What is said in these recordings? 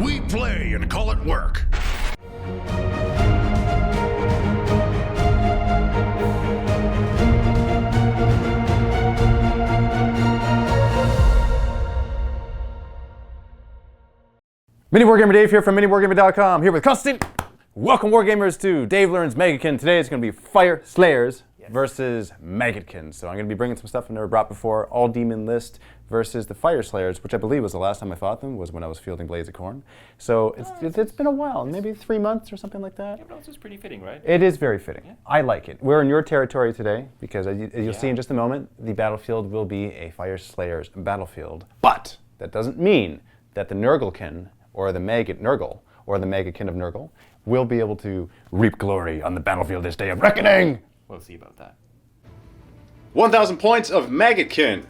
We play and call it work. MiniWarGamer Dave here from MiniWarGaming.com, here with Constantin. Welcome, Wargamers, to Dave Learns Maggotkin. Today it's going to be Fyreslayers versus Maggotkin. So I'm going to be bringing some stuff I've never brought before. All demon list versus the Fyreslayers, which I believe was the last time I fought them, was when I was fielding Blades of Corn. So it's been a while, maybe 3 months or something like that. Yeah, but also it's pretty fitting, right? It is very fitting. Yeah. I like it. We're in your territory today, because as you'll see in just a moment, the battlefield will be a Fyreslayers battlefield. But that doesn't mean that the NURGLEkin, or the NURGLE, or the Maggotkin of NURGLE, will be able to reap glory on the battlefield this day of reckoning! We'll see about that. 1,000 points of Maggotkin!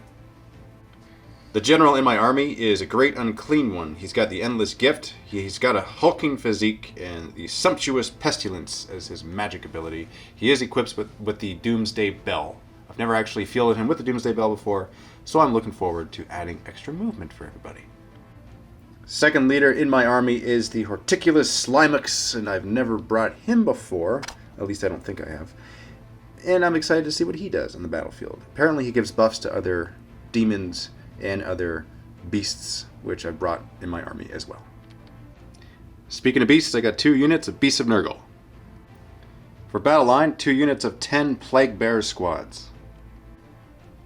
The general in my army is a great unclean one. He's got the Endless Gift, he's got a hulking physique, and the Sumptuous Pestilence as his magic ability. He is equipped with the Doomsday Bell. I've never actually fielded him with the Doomsday Bell before, so I'm looking forward to adding extra movement for everybody. Second leader in my army is the Horticulous Slimux, and I've never brought him before. At least I don't think I have. And I'm excited to see what he does on the battlefield. Apparently he gives buffs to other demons and other beasts, which I've brought in my army as well. Speaking of beasts, I got 2 units of Beasts of NURGLE. For battle line, 2 units of 10 Plague Bear squads.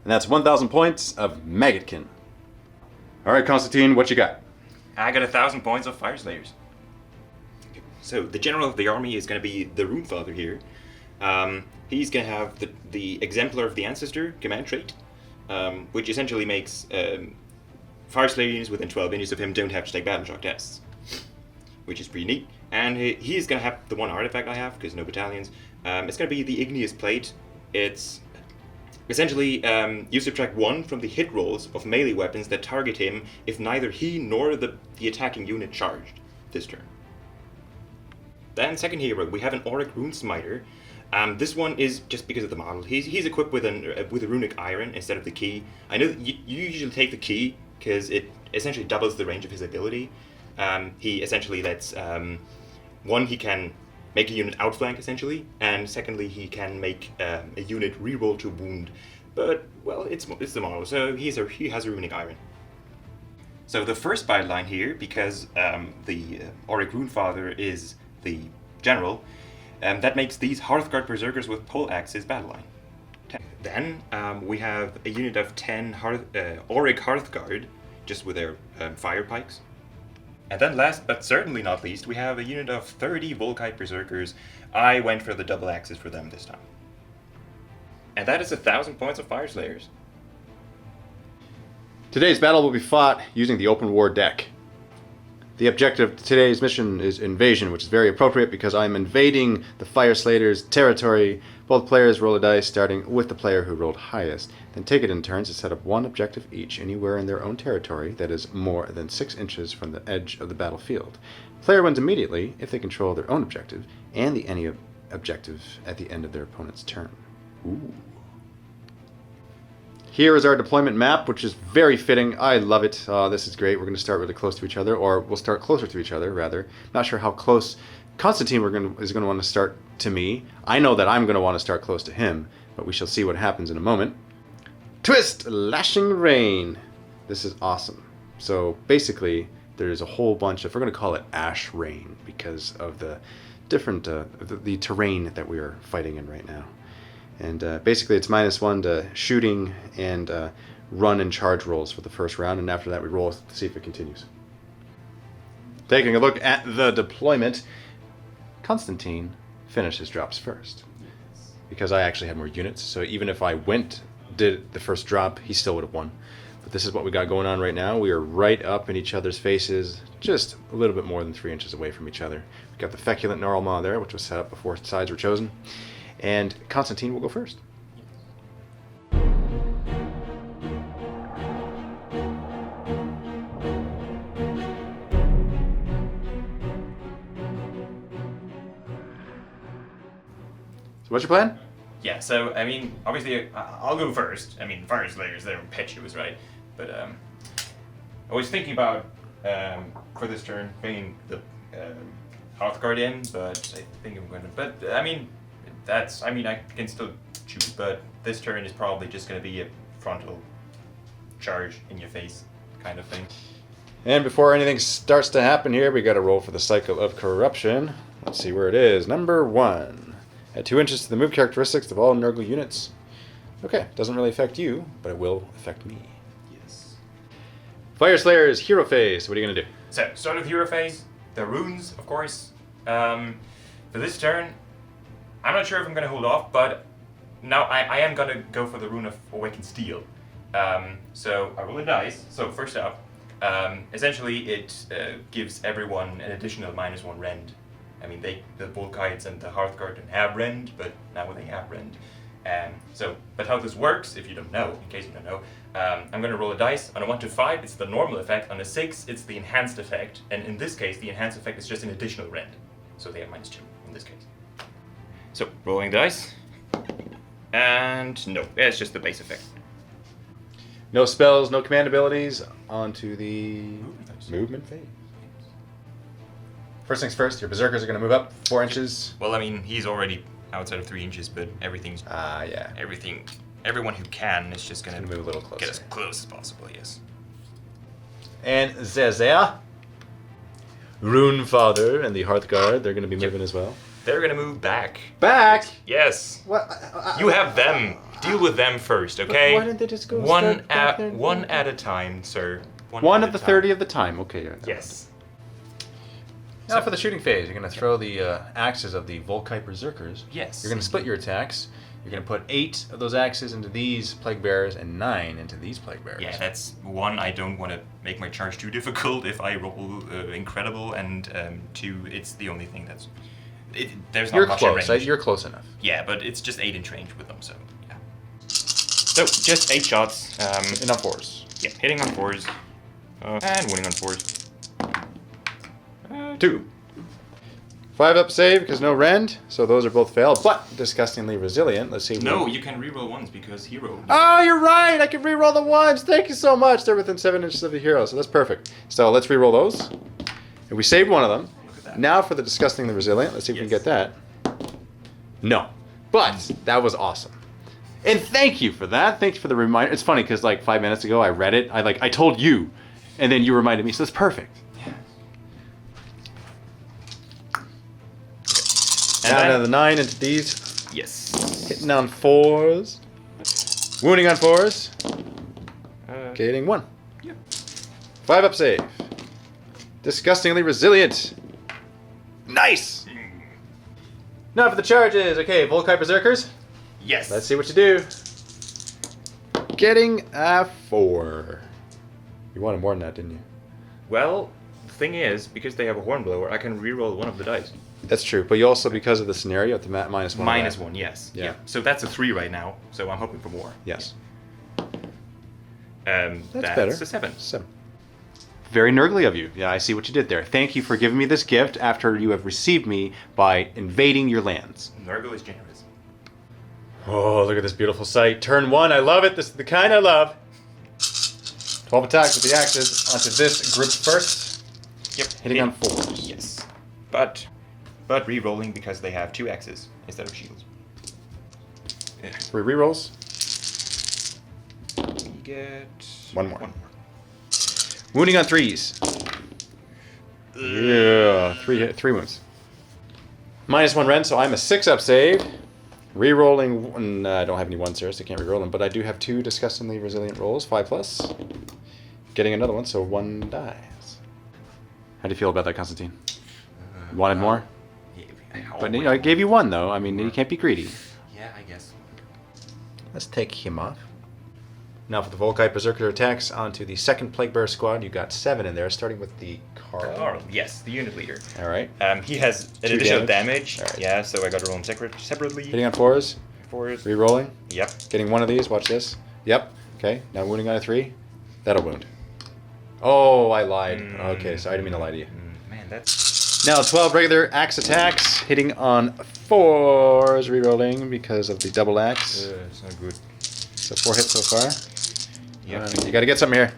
And that's 1,000 points of Maggotkin. Alright, Constantin, what you got? I got 1,000 points of Fyreslayers. Okay. So the general of the army is going to be the Runefather here. He's going to have the Exemplar of the Ancestor command trait, which essentially makes Fyreslayers within 12 inches of him don't have to take battle shock tests, which is pretty neat. And he's going to have the one artifact I have, because no battalions. It's going to be the Igneous Plate. It's essentially, you subtract 1 from the hit rolls of melee weapons that target him if neither he nor the attacking unit charged this turn. Then second hero, we have an Auric Rune Smiter. This one is just because of the model. He's equipped with a runic iron instead of the key. I know that you usually take the key because it essentially doubles the range of his ability. He essentially lets one, he can make a unit outflank essentially, and secondly he can make a unit reroll to wound. But well, it's the model, so he has a runic iron. So the first battle line here, because the Auric Runefather is the general, that makes these Hearthguard Berserkers with pole axes battle line. Then we have a unit of 10 Auric Hearthguard, just with their fire pikes. And then last but certainly not least, we have a unit of 30 Volkite Berserkers. I went for the double axes for them this time. And that is 1,000 points of Fyreslayers. Today's battle will be fought using the open war deck. The objective of today's mission is invasion, which is very appropriate because I'm invading the Fyreslayers' territory. Both players roll a dice, starting with the player who rolled highest. Then take it in turns to set up 1 objective each anywhere in their own territory that is more than 6 inches from the edge of the battlefield. Player wins immediately if they control their own objective and the any objective at the end of their opponent's turn. Ooh. Here is our deployment map, which is very fitting. I love it. This is great. We're going to start really close to each other, or we'll start closer to each other, rather. Not sure how close Constantin is going to want to start to me. I know that I'm going to want to start close to him, but we shall see what happens in a moment. Twist! Lashing Rain. This is awesome. So basically, there's a whole bunch of, we're going to call it Ash Rain, because of the different, the terrain that we are fighting in right now. And basically it's -1 to shooting and run and charge rolls for the first round, and after that we roll to see if it continues. Taking a look at the deployment, Constantin finished his drops first. Because I actually had more units, so even if I did the first drop, he still would have won. But this is what we got going on right now. We are right up in each other's faces, just a little bit more than 3 inches away from each other. We got the Feculent Gnarlmaw there, which was set up before sides were chosen. And Constantin will go first. So what's your plan? Yeah, so, I mean, obviously, I'll go first. I mean, Fyreslayers, they're impetuous, right? But, I was thinking about for this turn, bringing the Hearthguard in, but I think I'm going to. But I mean, I can still choose, but this turn is probably just going to be a frontal charge in your face kind of thing. And before anything starts to happen here, we got to roll for the cycle of corruption. Let's see where it is. Number 1. Add 2 inches to the move characteristics of all NURGLE units. Okay, doesn't really affect you, but it will affect me. Yes. Fyreslayers, hero phase. What are you going to do? So, start of hero phase. The runes, of course. For this turn, I'm not sure if I'm going to hold off, but now I am going to go for the rune of Awakened Steel. So I roll a dice. So first up, essentially it gives everyone an additional -1 rend. I mean, the Volkites and the Hearthguard don't have rend, but now they have rend. But how this works, if you don't know, in case you don't know, I'm going to roll a dice. On a 1 to 5, it's the normal effect. On a 6, it's the enhanced effect. And in this case, the enhanced effect is just an additional rend. So they have -2 in this case. So, rolling the dice. And no, it's just the base effect. No spells, no command abilities. On to the movement phase. First things first, your berserkers are going to move up 4 inches. Well, I mean, he's already outside of 3 inches, but everything's... yeah. Everyone who can is just going to Move a little closer. get as close as possible, yes. And Zezea, Runefather, and the Hearthguard, they're going to be moving as well. They're going to move back. Back? Yes. What? You have them. Deal with them first, okay? Why didn't they just go one start back there? one at a time, sir. One at of the a time. 30 of the time. Okay. Yes. Now for the shooting phase, you're going to throw the axes of the Volkite Berserkers. Yes. You're going to split your attacks. You're going to put 8 of those axes into these Plague Bearers and 9 into these Plague Bearers. Yeah, that's one. I don't want to make my charge too difficult if I roll incredible, and 2, it's the only thing that's... there's not You're much in close. range. You're close enough. Yeah, but it's just 8 inch range with them, so yeah. So just 8 shots. And on 4s. Yeah, hitting on 4s and winning on 4s. 2. 5 up save because no rend, so those are both failed, but disgustingly resilient. Let's see. No, you can reroll ones because hero. Oh, you're right. I can reroll the ones. Thank you so much. They're within 7 inches of the hero, so that's perfect. So let's reroll those. And we saved one of them. Look at that. Now for the disgustingly resilient. Let's see if we can get that. No, but that was awesome. And thank you for that. Thank you for the reminder. It's funny because like 5 minutes ago I read it. I told you, and then you reminded me. So that's perfect. And Down then- to the 9 into these. Yes. Hitting on 4s. Wounding on 4s. Getting 1. Yep. 5 up save. Disgustingly resilient. Nice! Now for the charges. Okay, Volkite Berserkers. Yes. Let's see what you do. Getting a 4. You wanted more than that, didn't you? Well, the thing is, because they have a hornblower, I can reroll one of the dice. That's true, but you also, because of the scenario, at the -1. -1, yes. Yeah. So that's a 3 right now. So I'm hoping for more. Yes. That's better. a 7. 7. Very NURGLE of you. Yeah, I see what you did there. Thank you for giving me this gift after you have received me by invading your lands. NURGLE is generous. Oh, look at this beautiful sight. Turn 1, I love it. This is the kind I love. 12 attacks with the axes onto this group first. Yep. Hitting on 4s. Yes. But re-rolling because they have 2 axes instead of shields. 3 rerolls. We get... One more. Wounding on 3s. Yeah, 3 wounds. -1 rend, so I'm a 6 up save. Rerolling, I don't have any 1s here, so I can't reroll them, but I do have 2 disgustingly resilient rolls, 5+. Getting another one, so 1 dies. How do you feel about that, Constantine? Wanted more? But you know, I gave you 1 though. I mean, you can't be greedy. Yeah, I guess. Let's take him off. Now for the Volkite Berserker attacks onto the second Plague Bearer squad. You got 7 in there, starting with the Carl. Carl, yes, the unit leader. All right. He has an 2 additional damage. damage. All right. Yeah, so I got to roll him separately. Hitting on 4s. 4s. Rerolling. Yep. Getting 1 of these. Watch this. Yep. Okay. Now wounding on a 3. That'll wound. Oh, I lied. Okay, sorry, I didn't mean to lie to you. Man, that's... Now 12 regular axe attacks, hitting on 4s, rerolling because of the double axe. it's not good. So 4 hits so far. Yep. You got to get something here.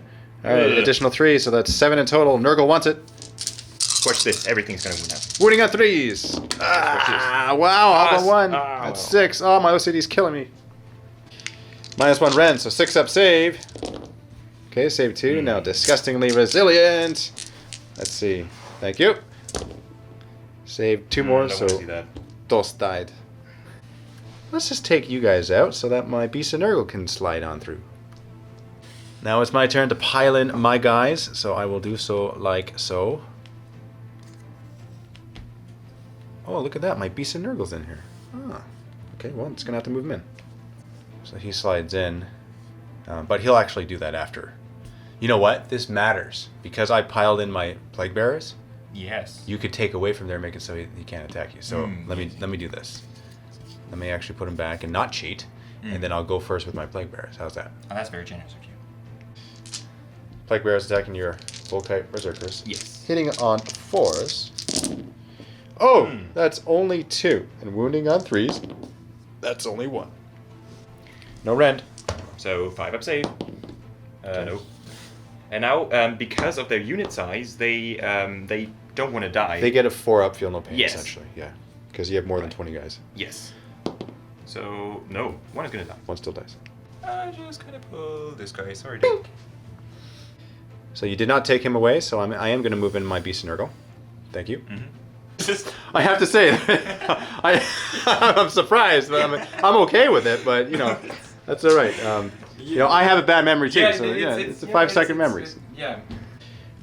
All right, additional 3, so that's 7 in total. Nurgle wants it. Watch this. Everything's gonna win out. Winning on 3s. Ah, wow, all but 1. That's 6. Oh, my OCD's killing me. -1 Ren, so 6 up save. Okay, save 2. Now disgustingly resilient. Let's see. Thank you. Save 2 more, Don't so wanna see that. Dos died. Let's just take you guys out so that my Beast of Nurgle can slide on through. Now it's my turn to pile in my guys, so I will do so like so. Oh, look at that. My Beast of Nurgle's in here. Ah. Okay, well, I'm just going to have to move him in. So he slides in. But he'll actually do that after. You know what? This matters. Because I piled in my Plague Bearers, Yes. you could take away from there and make it so he can't attack you. So let me do this. Let me actually put him back and not cheat. And then I'll go first with my Plague Bearers. How's that? Oh, that's very generous of you. Plague Bearers attacking your Volkite Berserkers. Yes. Hitting on 4s. Oh, that's only 2. And wounding on 3s, that's only 1. No rend. So 5 up save. No. And now, because of their unit size, they don't want to die. They get a 4 up, feel no pain, Yes. essentially. Yeah. Because you have more than 20 guys. Yes. So no, one is gonna die. 1 still dies. I just gotta pull this guy. Sorry, dude. So you did not take him away, so I am going to move in my Beast of Nurgle. Thank you. I have to say, I'm surprised, but I'm okay with it. But you know, that's all right. You know, I have a bad memory too, so yeah, it's a 5-second memory. Yeah.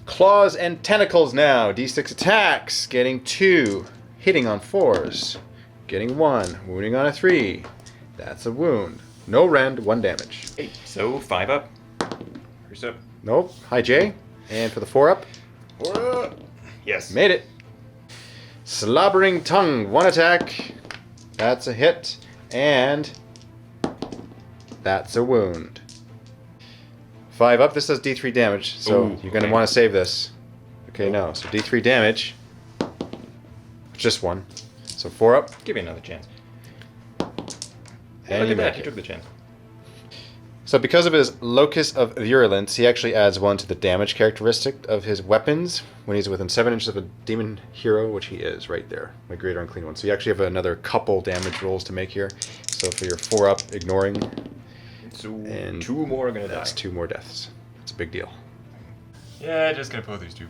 Claws and tentacles now. D6 attacks, getting 2, hitting on 4s, getting 1, wounding on a 3. That's a wound. No rend, 1 damage. Hey, so 5 up. First up. Nope. Hi Jay. And for the 4 up, Yes. made it. Slobbering Tongue, 1 attack. That's a hit. And that's a wound. 5 up, this does D3 damage, so Ooh, you're going to okay. want to save this. Okay, no, so D3 damage. Just 1. So 4 up. Give me another chance. And Look you at that. make He it. took the chance. So because of his Locus of Virulence, he actually adds 1 to the damage characteristic of his weapons when he's within 7 inches of a demon hero, which he is right there, my Greater Unclean One. So you actually have another couple damage rolls to make here. So for your 4 up, ignoring, So and 2 more are gonna die. that's 2 more deaths. It's a big deal. Yeah, just gonna pull these 2.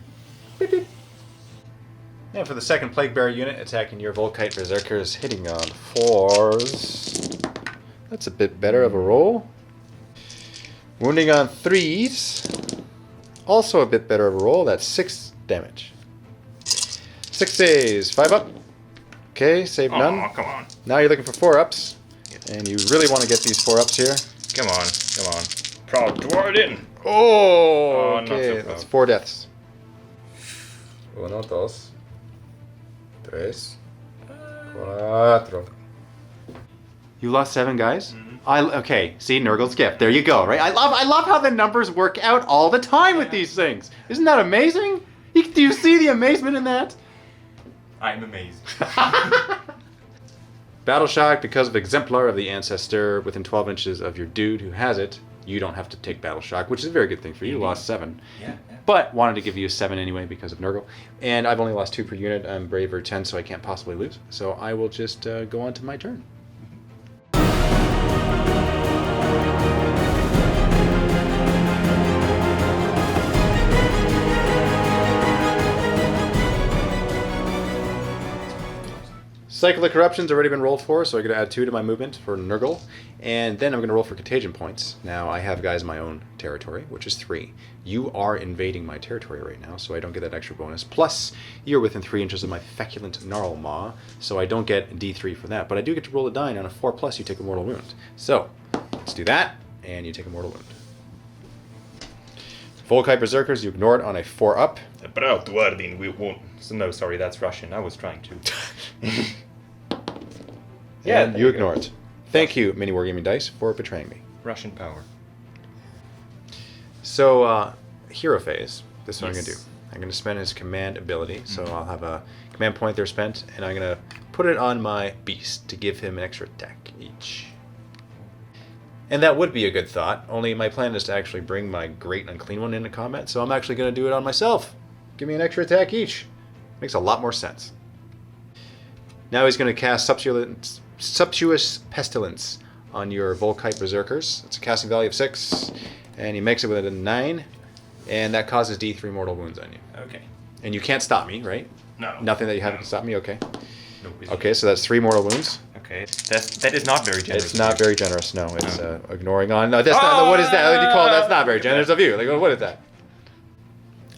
And for the second Plague Bearer unit, attacking your Volkite Berserkers, hitting on 4s. That's a bit better of a roll. Wounding on 3s. Also a bit better of a roll. That's 6 damage. 6 saves. 5 up. Okay, save none. Oh, come on. Now you're looking for 4 ups. And you really want to get these 4 ups here. Come on. Come on. Proud toward in. Oh, Oh, not so okay. proud. That's 4 deaths. 1, 2, 3, 4. You lost 7 guys? Okay, see, Nurgle's gift. There you go, right? I love how the numbers work out all the time with these things. Isn't that amazing? Do you see the amazement in that? I'm amazed. Battle Shock, because of Exemplar of the Ancestor, within 12 inches of your dude who has it, you don't have to take Battle Shock, which is a very good thing for you. You lost 7. Yeah. But wanted to give you 7 anyway because of Nurgle. And I've only lost 2 per unit. I'm Braver 10, so I can't possibly lose. So I will just go on to my turn. Cycle of Corruption's already been rolled for, so I'm going to add 2 to my movement for Nurgle. And then I'm going to roll for Contagion points. Now, I have guys in my own territory, which is 3. You are invading my territory right now, so I don't get that extra bonus. Plus, you're within 3 inches of my Feculent Gnarl Maw, so I don't get D3 for that. But I do get to roll a die, and on a 4+, you take a mortal wound. So, let's do that, and you take a mortal wound. Volkite Berserkers, you ignore it on a 4 up. Proud toward in. We won't. So, no, sorry, that's Russian. I was trying to. Yeah, there you you ignore go. it. Thank you, MiniWarGaming Dice, for betraying me. Russian power. So, Hero Phase. This is what I'm going to do. Yes. I'm going to spend his command ability, so I'll have a command point there spent, and I'm going to put it on my beast to give him an extra attack each. And that would be a good thought, only my plan is to actually bring my Great Unclean One into combat, so I'm actually going to do it on myself. Give me an extra attack each. Makes a lot more sense. Now he's going to cast Sumptuous Pestilence on your Volkite Berserkers. It's a casting value of 6, and he makes it with a 9, and that causes D3 mortal wounds on you. Okay. And you can't stop me, right? No. Nothing that you have can stop me, okay. No, Okay, so that's 3 mortal wounds. Okay. That is not very generous. It's not very generous, no. It's ignoring on... No, that's not... What is that? What do you call that's not very generous of you. Like, what is that?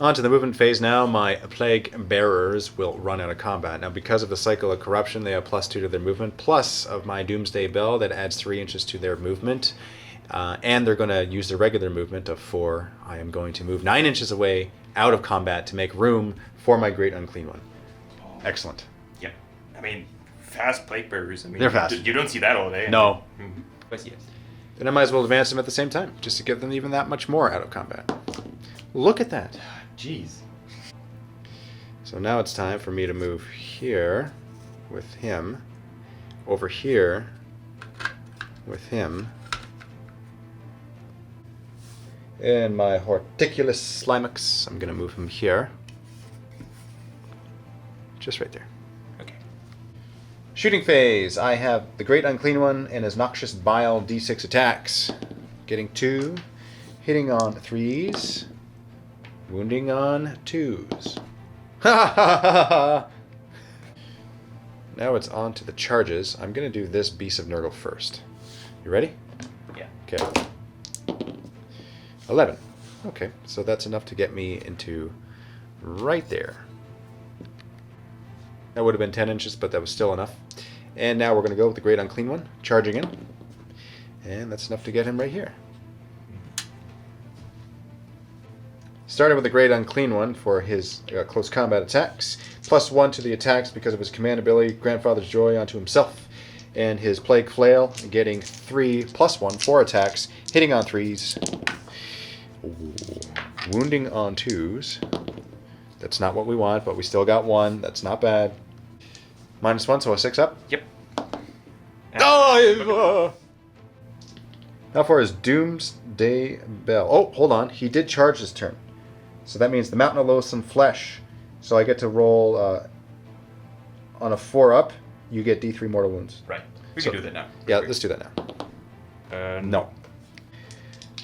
On to the movement phase now. My Plague Bearers will run out of combat. Now, because of the Cycle of Corruption, they have +2 to their movement, plus of my Doomsday Bell that adds 3 inches to their movement. And they're going to use the regular movement of 4. I am going to move 9 inches away out of combat to make room for my Great Unclean One. Excellent. Yeah. I mean, fast Plague Bearers. I mean, They're fast. You don't see that all day. No. But yes. Then I might as well advance them at the same time, just to give them even that much more out of combat. Look at that. Jeez. So now it's time for me to move here with him, over here with him, and my Horticulous Slimux, I'm going to move him here. Just right there. Okay. Shooting phase. I have the Great Unclean One and his Noxious Bile D6 attacks. Getting 2, hitting on 3s, wounding on 2s. Ha ha ha ha! Now it's on to the charges. I'm going to do this Beast of Nurgle first. You ready? Yeah. Okay. 11. Okay, so that's enough to get me into right there. That would have been 10 inches, but that was still enough. And now we're going to go with the Great Unclean One, charging in. And that's enough to get him right here. Starting with the Great Unclean One for his close combat attacks. +1 to the attacks because of his command ability, Grandfather's Joy onto himself. And his Plague Flail, getting 3 +1, 4 attacks, hitting on 3s. Ooh. Wounding on 2s. That's not what we want, but we still got 1. That's not bad. -1, so a 6 up. Yep. Oh! Now for his Doomsday Bell. Oh, hold on. He did charge this turn. So that means the Mountain of Loathsome Flesh. So I get to roll on a 4 up. You get D3 mortal wounds. Right. We So- can do that now. Yeah, let's do that now. No.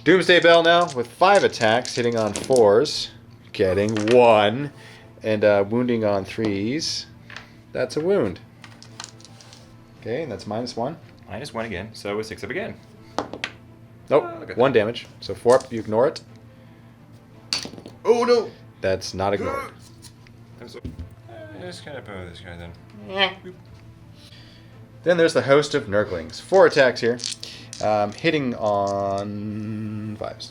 Doomsday Bell now with 5 attacks, hitting on 4s, getting 1, and wounding on 3s. That's a wound. Okay, and that's -1. -1 again, so a 6 up again. Nope, look at 1 damage. So 4 up, you ignore it. Oh no! That's not ignored. Just gonna put this guy then. Then there's the Host of Nurglings. 4 attacks here, hitting on 5s.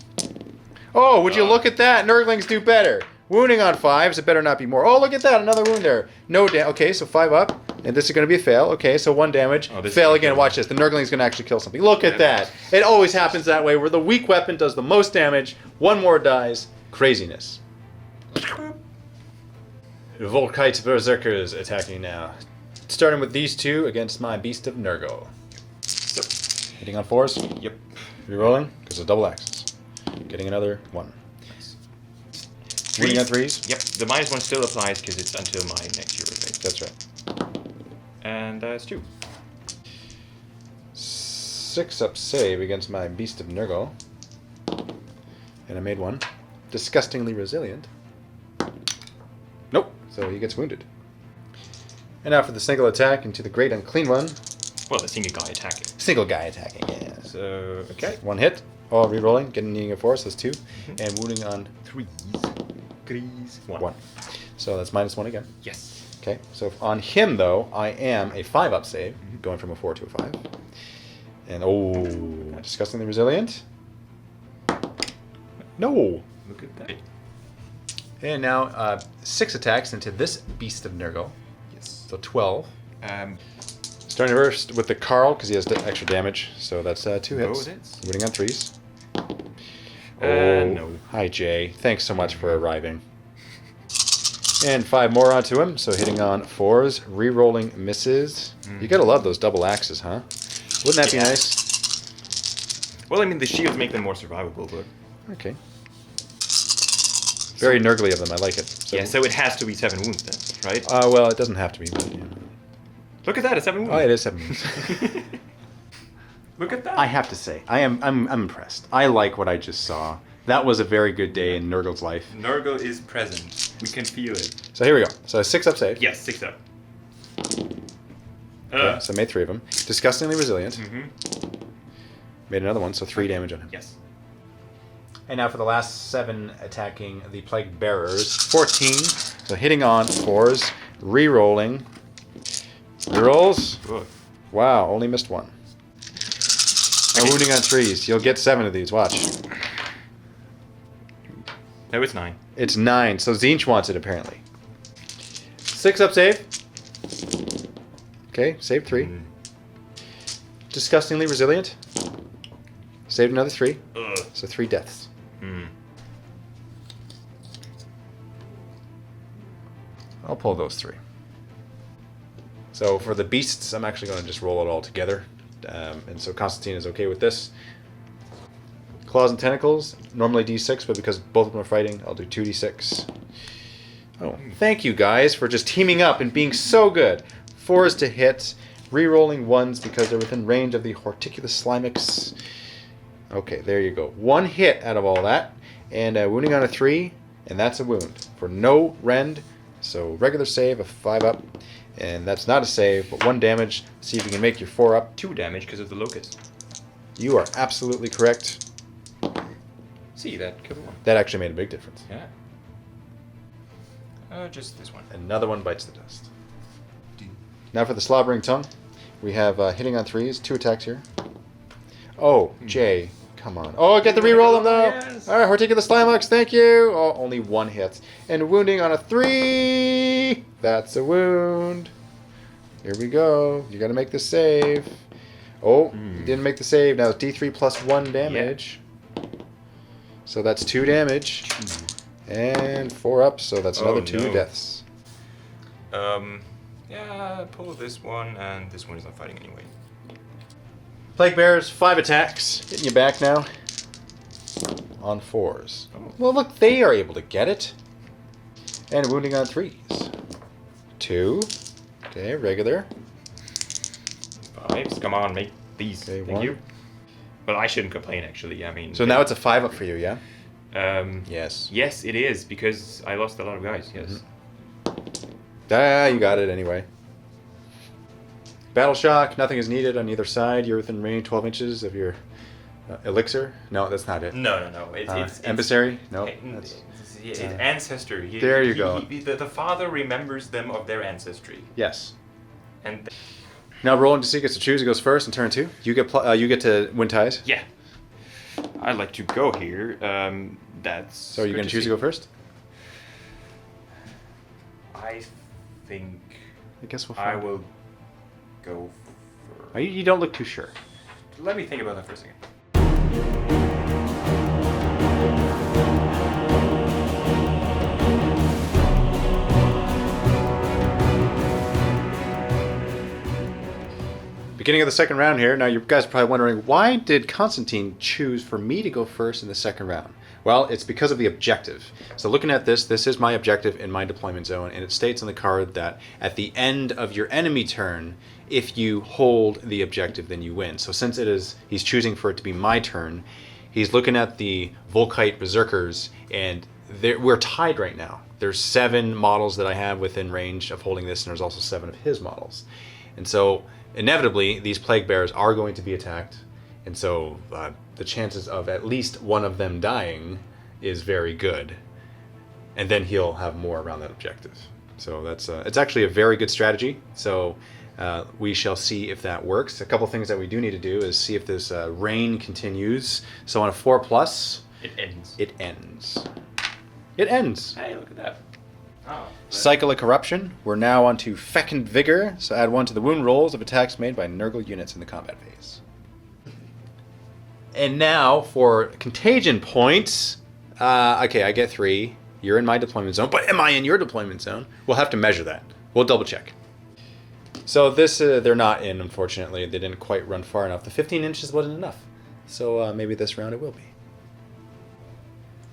Oh, would you look at that? Nurglings do better. Wounding on 5s, it better not be more. Oh, look at that, another wound there. No damage. Okay, so 5 up, and this is going to be a fail. Okay, so 1 damage. Oh, this fail is again. gonna Watch this. The Nurgling's going to actually kill something. Look at that. It always happens that way, where the weak weapon does the most damage. 1 more dies. Craziness. Volkite Berserkers attacking now. Starting with these 2 against my Beast of Nurgle. Hitting on 4s. Yep. Rerolling, because of double axes. Getting another 1. Wounding on 3s. Yep. The -1 still applies because it's until my next hero phase. That's right. And it's 2. 6 up save against my Beast of Nurgle. And I made 1. Disgustingly resilient. Nope. So he gets wounded. And now for the single attack into the Great Unclean One. Well, the single guy attacking. Single guy attacking, yeah. So, okay. 1 hit. Oh, rerolling. Getting a 4, so that's 2. And wounding on 3. 1. So that's -1 again. Yes. Okay, so on him, though, I am a 5 up save, going from a 4 to a 5. And, oh, disgustingly resilient. No! Look at that. And now 6 attacks into this Beast of Nurgle. Yes. So 12. Um, Starting first with the Carl, because he has extra damage. So that's 2 hits. it is. Winning on 3s. No. Hi, Jay. Thanks so much for arriving. And 5 more onto him, so hitting on 4s, re-rolling misses. You gotta love those double axes, huh? Wouldn't that be nice? Well, I mean, the shields make them more survivable, but... Okay. Very nurgly of them. I like it. So, Yeah, so it has to be 7 wounds then, right? well, it doesn't have to be. But, yeah. Look at that, it's 7 wounds. Oh, it is 7 wounds. Look at that. I have to say, I'm impressed. I like what I just saw. That was a very good day in Nurgle's life. Nurgle is present. We can feel it. So here we go. So a 6-up save. Yes, 6 up. Okay, so made 3 of them. Disgustingly resilient. Mm-hmm. Made another one, so 3 damage on him. Yes. And now for the last 7 attacking the Plague Bearers. 14. So hitting on 4s. Rerolling. Rerolls. Good. Wow, only missed 1. And wounding on 3s. You'll get 7 of these. Watch. No, it's 9. It's 9. So Zinch wants it apparently. 6-up save. Okay, save 3. Disgustingly resilient. Saved another 3. Ugh. So 3 deaths. I'll pull those 3. So for the beasts, I'm actually going to just roll it all together. And so Constantin is okay with this. Claws and tentacles, normally d6, but because both of them are fighting, I'll do 2d6. Oh, thank you guys for just teaming up and being so good. 4s to hit, re-rolling 1s because they're within range of the Horticulous Slimux. Okay, there you go. 1 hit out of all that, and wounding on a 3, and that's a wound for no rend. So regular save of 5-up, and that's not a save, but 1 damage. See if you can make your 4-up. 2 damage because of the locust. You are absolutely correct. See, that killed 1. That actually made a big difference. Yeah. Just this one. Another one bites the dust. Now for the slobbering tongue, we have hitting on 3s, 2 attacks here. Oh, Jay, come on. Oh, get the reroll though. Yes. All right, Horticulous Slimux, thank you. Oh, only 1 hit. And wounding on a 3. That's a wound. Here we go. You got to make the save. Oh, you didn't make the save. Now it's D3 plus 1 damage. Yeah. So that's 2 damage. And 4 up, so that's another 2 deaths. Yeah, pull this one, and this one is not fighting anyway. Plague Bears, 5 attacks. Hitting you back now. On 4s. Oh. Well, look, they are able to get it. And wounding on 3s. 2. Okay, regular. 5s, come on, make these. Okay, Thank 1. you. Well, I shouldn't complain, actually. I mean... So now it's a 5-up for you, yeah? Yes. Yes, it is, because I lost a lot of guys, yes. Ah, you got it anyway. Battle Shock, nothing is needed on either side. You're within range 12 inches of your elixir. No, that's not it. No. It's emissary? No. It's ancestor. There you go. The father remembers them of their ancestry. Yes. And now rolling to see gets to choose. He goes first in turn 2. You get to win ties. yeah. I'd like to go here. That's. So are you going to choose to go first? I think. I guess we'll I find. will go for. You don't look too sure. Let me think about that for a second. Beginning of the second round here. Now you guys are probably wondering, why did Constantin choose for me to go first in the second round? Well, it's because of the objective. So looking at this is my objective in my deployment zone, and it states on the card that at the end of your enemy turn, if you hold the objective, then you win. So since he's choosing for it to be my turn, he's looking at the Volkite Berserkers, and we're tied right now. There's 7 models that I have within range of holding this, and there's also 7 of his models. And so inevitably, these Plague Bears are going to be attacked, and so the chances of at least one of them dying is very good. And then he'll have more around that objective. So that's it's actually a very good strategy. So we shall see if that works. A couple things that we do need to do is see if this rain continues. So on a 4+, It ends. it ends. It ends. Hey, look at that. Oh. Cycle of Corruption. We're now on to Fecund Vigor, so add 1 to the wound rolls of attacks made by Nurgle units in the combat phase. And now for Contagion points. Okay, I get 3. You're in my deployment zone, but am I in your deployment zone? We'll have to measure that. We'll double check. So this, they're not in, unfortunately. They didn't quite run far enough. The 15 inches wasn't enough. So maybe this round it will be.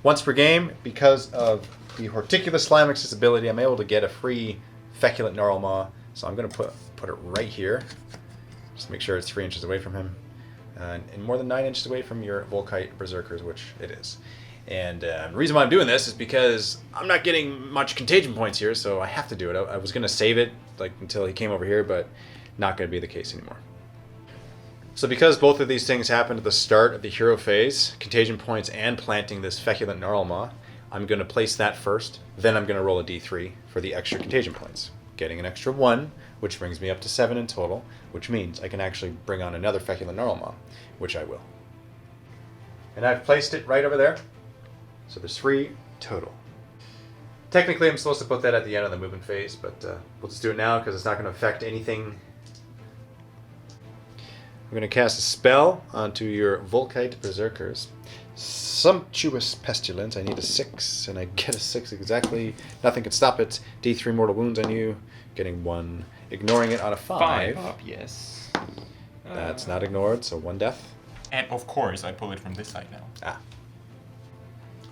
Once per game, because of the Horticulous Slimux's ability, I'm able to get a free Feculent Gnarl Maw. So I'm going to put it right here. Just make sure it's 3 inches away from him. And more than 9 inches away from your Volkite Berserkers, which it is. And the reason why I'm doing this is because I'm not getting much contagion points here, so I have to do it. I was going to save it like until he came over here, but not going to be the case anymore. So because both of these things happened at the start of the hero phase, contagion points and planting this Feculent Gnarl Maw, I'm going to place that first, then I'm going to roll a d3 for the extra contagion points. Getting an extra 1, which brings me up to 7 in total, which means I can actually bring on another Feculent Gnarl Maw, which I will. And I've placed it right over there. So there's 3 total. Technically, I'm supposed to put that at the end of the movement phase, but we'll just do it now because it's not going to affect anything. I'm going to cast a spell onto your Volkite Berserkers. Sumptuous Pestilence. I need a 6, and I get a 6 exactly. Nothing can stop it. D3 mortal wounds on you. Getting 1. Ignoring it on a 5. 5 up, yes. That's not ignored, so 1 death. And of course, I pull it from this side now. Ah.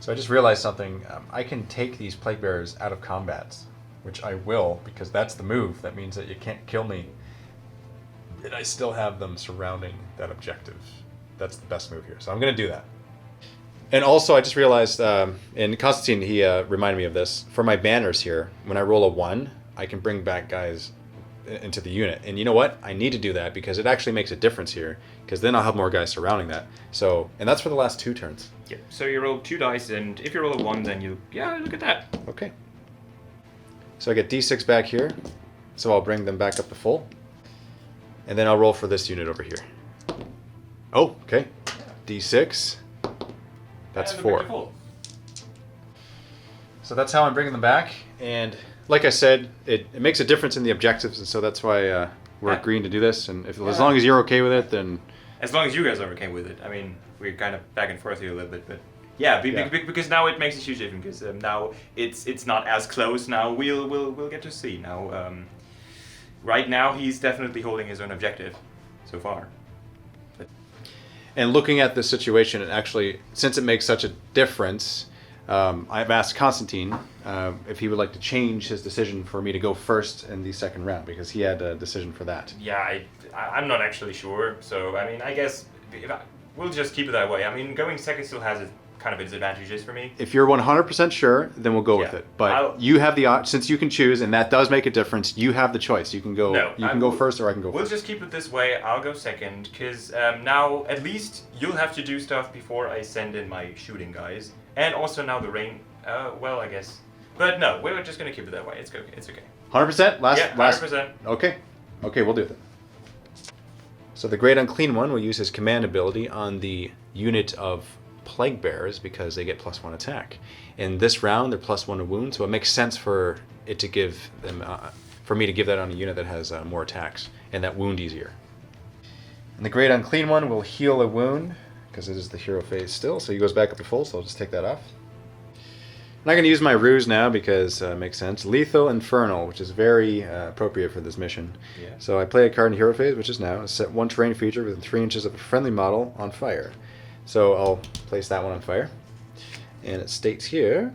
So I just realized something. I can take these Plague Bearers out of combat, which I will, because that's the move. That means that you can't kill me. And I still have them surrounding that objective. That's the best move here. So I'm going to do that. And also, I just realized, and Constantin, he reminded me of this. For my banners here, when I roll a 1, I can bring back guys into the unit. And you know what? I need to do that because it actually makes a difference here, because then I'll have more guys surrounding that. So, and that's for the last 2 turns. Yeah, so you roll 2 dice, and if you roll a 1, then you... Yeah, look at that. Okay. So I get d6 back here, so I'll bring them back up to full. And then I'll roll for this unit over here. Oh, okay. D6. That's 4. So that's how I'm bringing them back. And like I said, it makes a difference in the objectives, and so that's why we're agreeing to do this. And if as long as you're okay with it, then... As long as you guys are okay with it. I mean, we're kind of back and forth here a little bit, but... Yeah, because now it makes a huge difference, because now it's not as close now. We'll get to see now. Right now, he's definitely holding his own objective, so far. But... And looking at the situation, and actually, since it makes such a difference, I've asked Constantin if he would like to change his decision for me to go first in the second round, because he had a decision for that. Yeah, I'm not actually sure, so I mean, I guess we'll just keep it that way. I mean, going second still has kind of its advantages for me. If you're 100% sure, then we'll go with it. But you have the since you can choose, and that does make a difference. You have the choice. You can go. No, you can go first, or I can go. We'll first. just keep it this way. I'll go second, because now at least you'll have to do stuff before I send in my shooting guys, and also now the rain. Well, I guess, but no, we're just gonna keep it that way. It's okay. It's okay. 100%. Last. Yeah, 100%. Okay. Okay, we'll do that. So the Great Unclean One will use his command ability on the unit of Plague Bearers because they get +1 attack. In this round, they're +1 to wound, so it makes sense for it to give them, for me to give that on a unit that has more attacks and that wound easier. And the Great Unclean One will heal a wound because it is the hero phase still, so he goes back up to full. So I'll just take that off. I'm not going to use my ruse now because it makes sense. Lethal Infernal, which is very appropriate for this mission. Yeah. So I play a card in hero phase, which is now set 1 terrain feature within 3 inches of a friendly model on fire. So I'll place that one on fire. And it states here,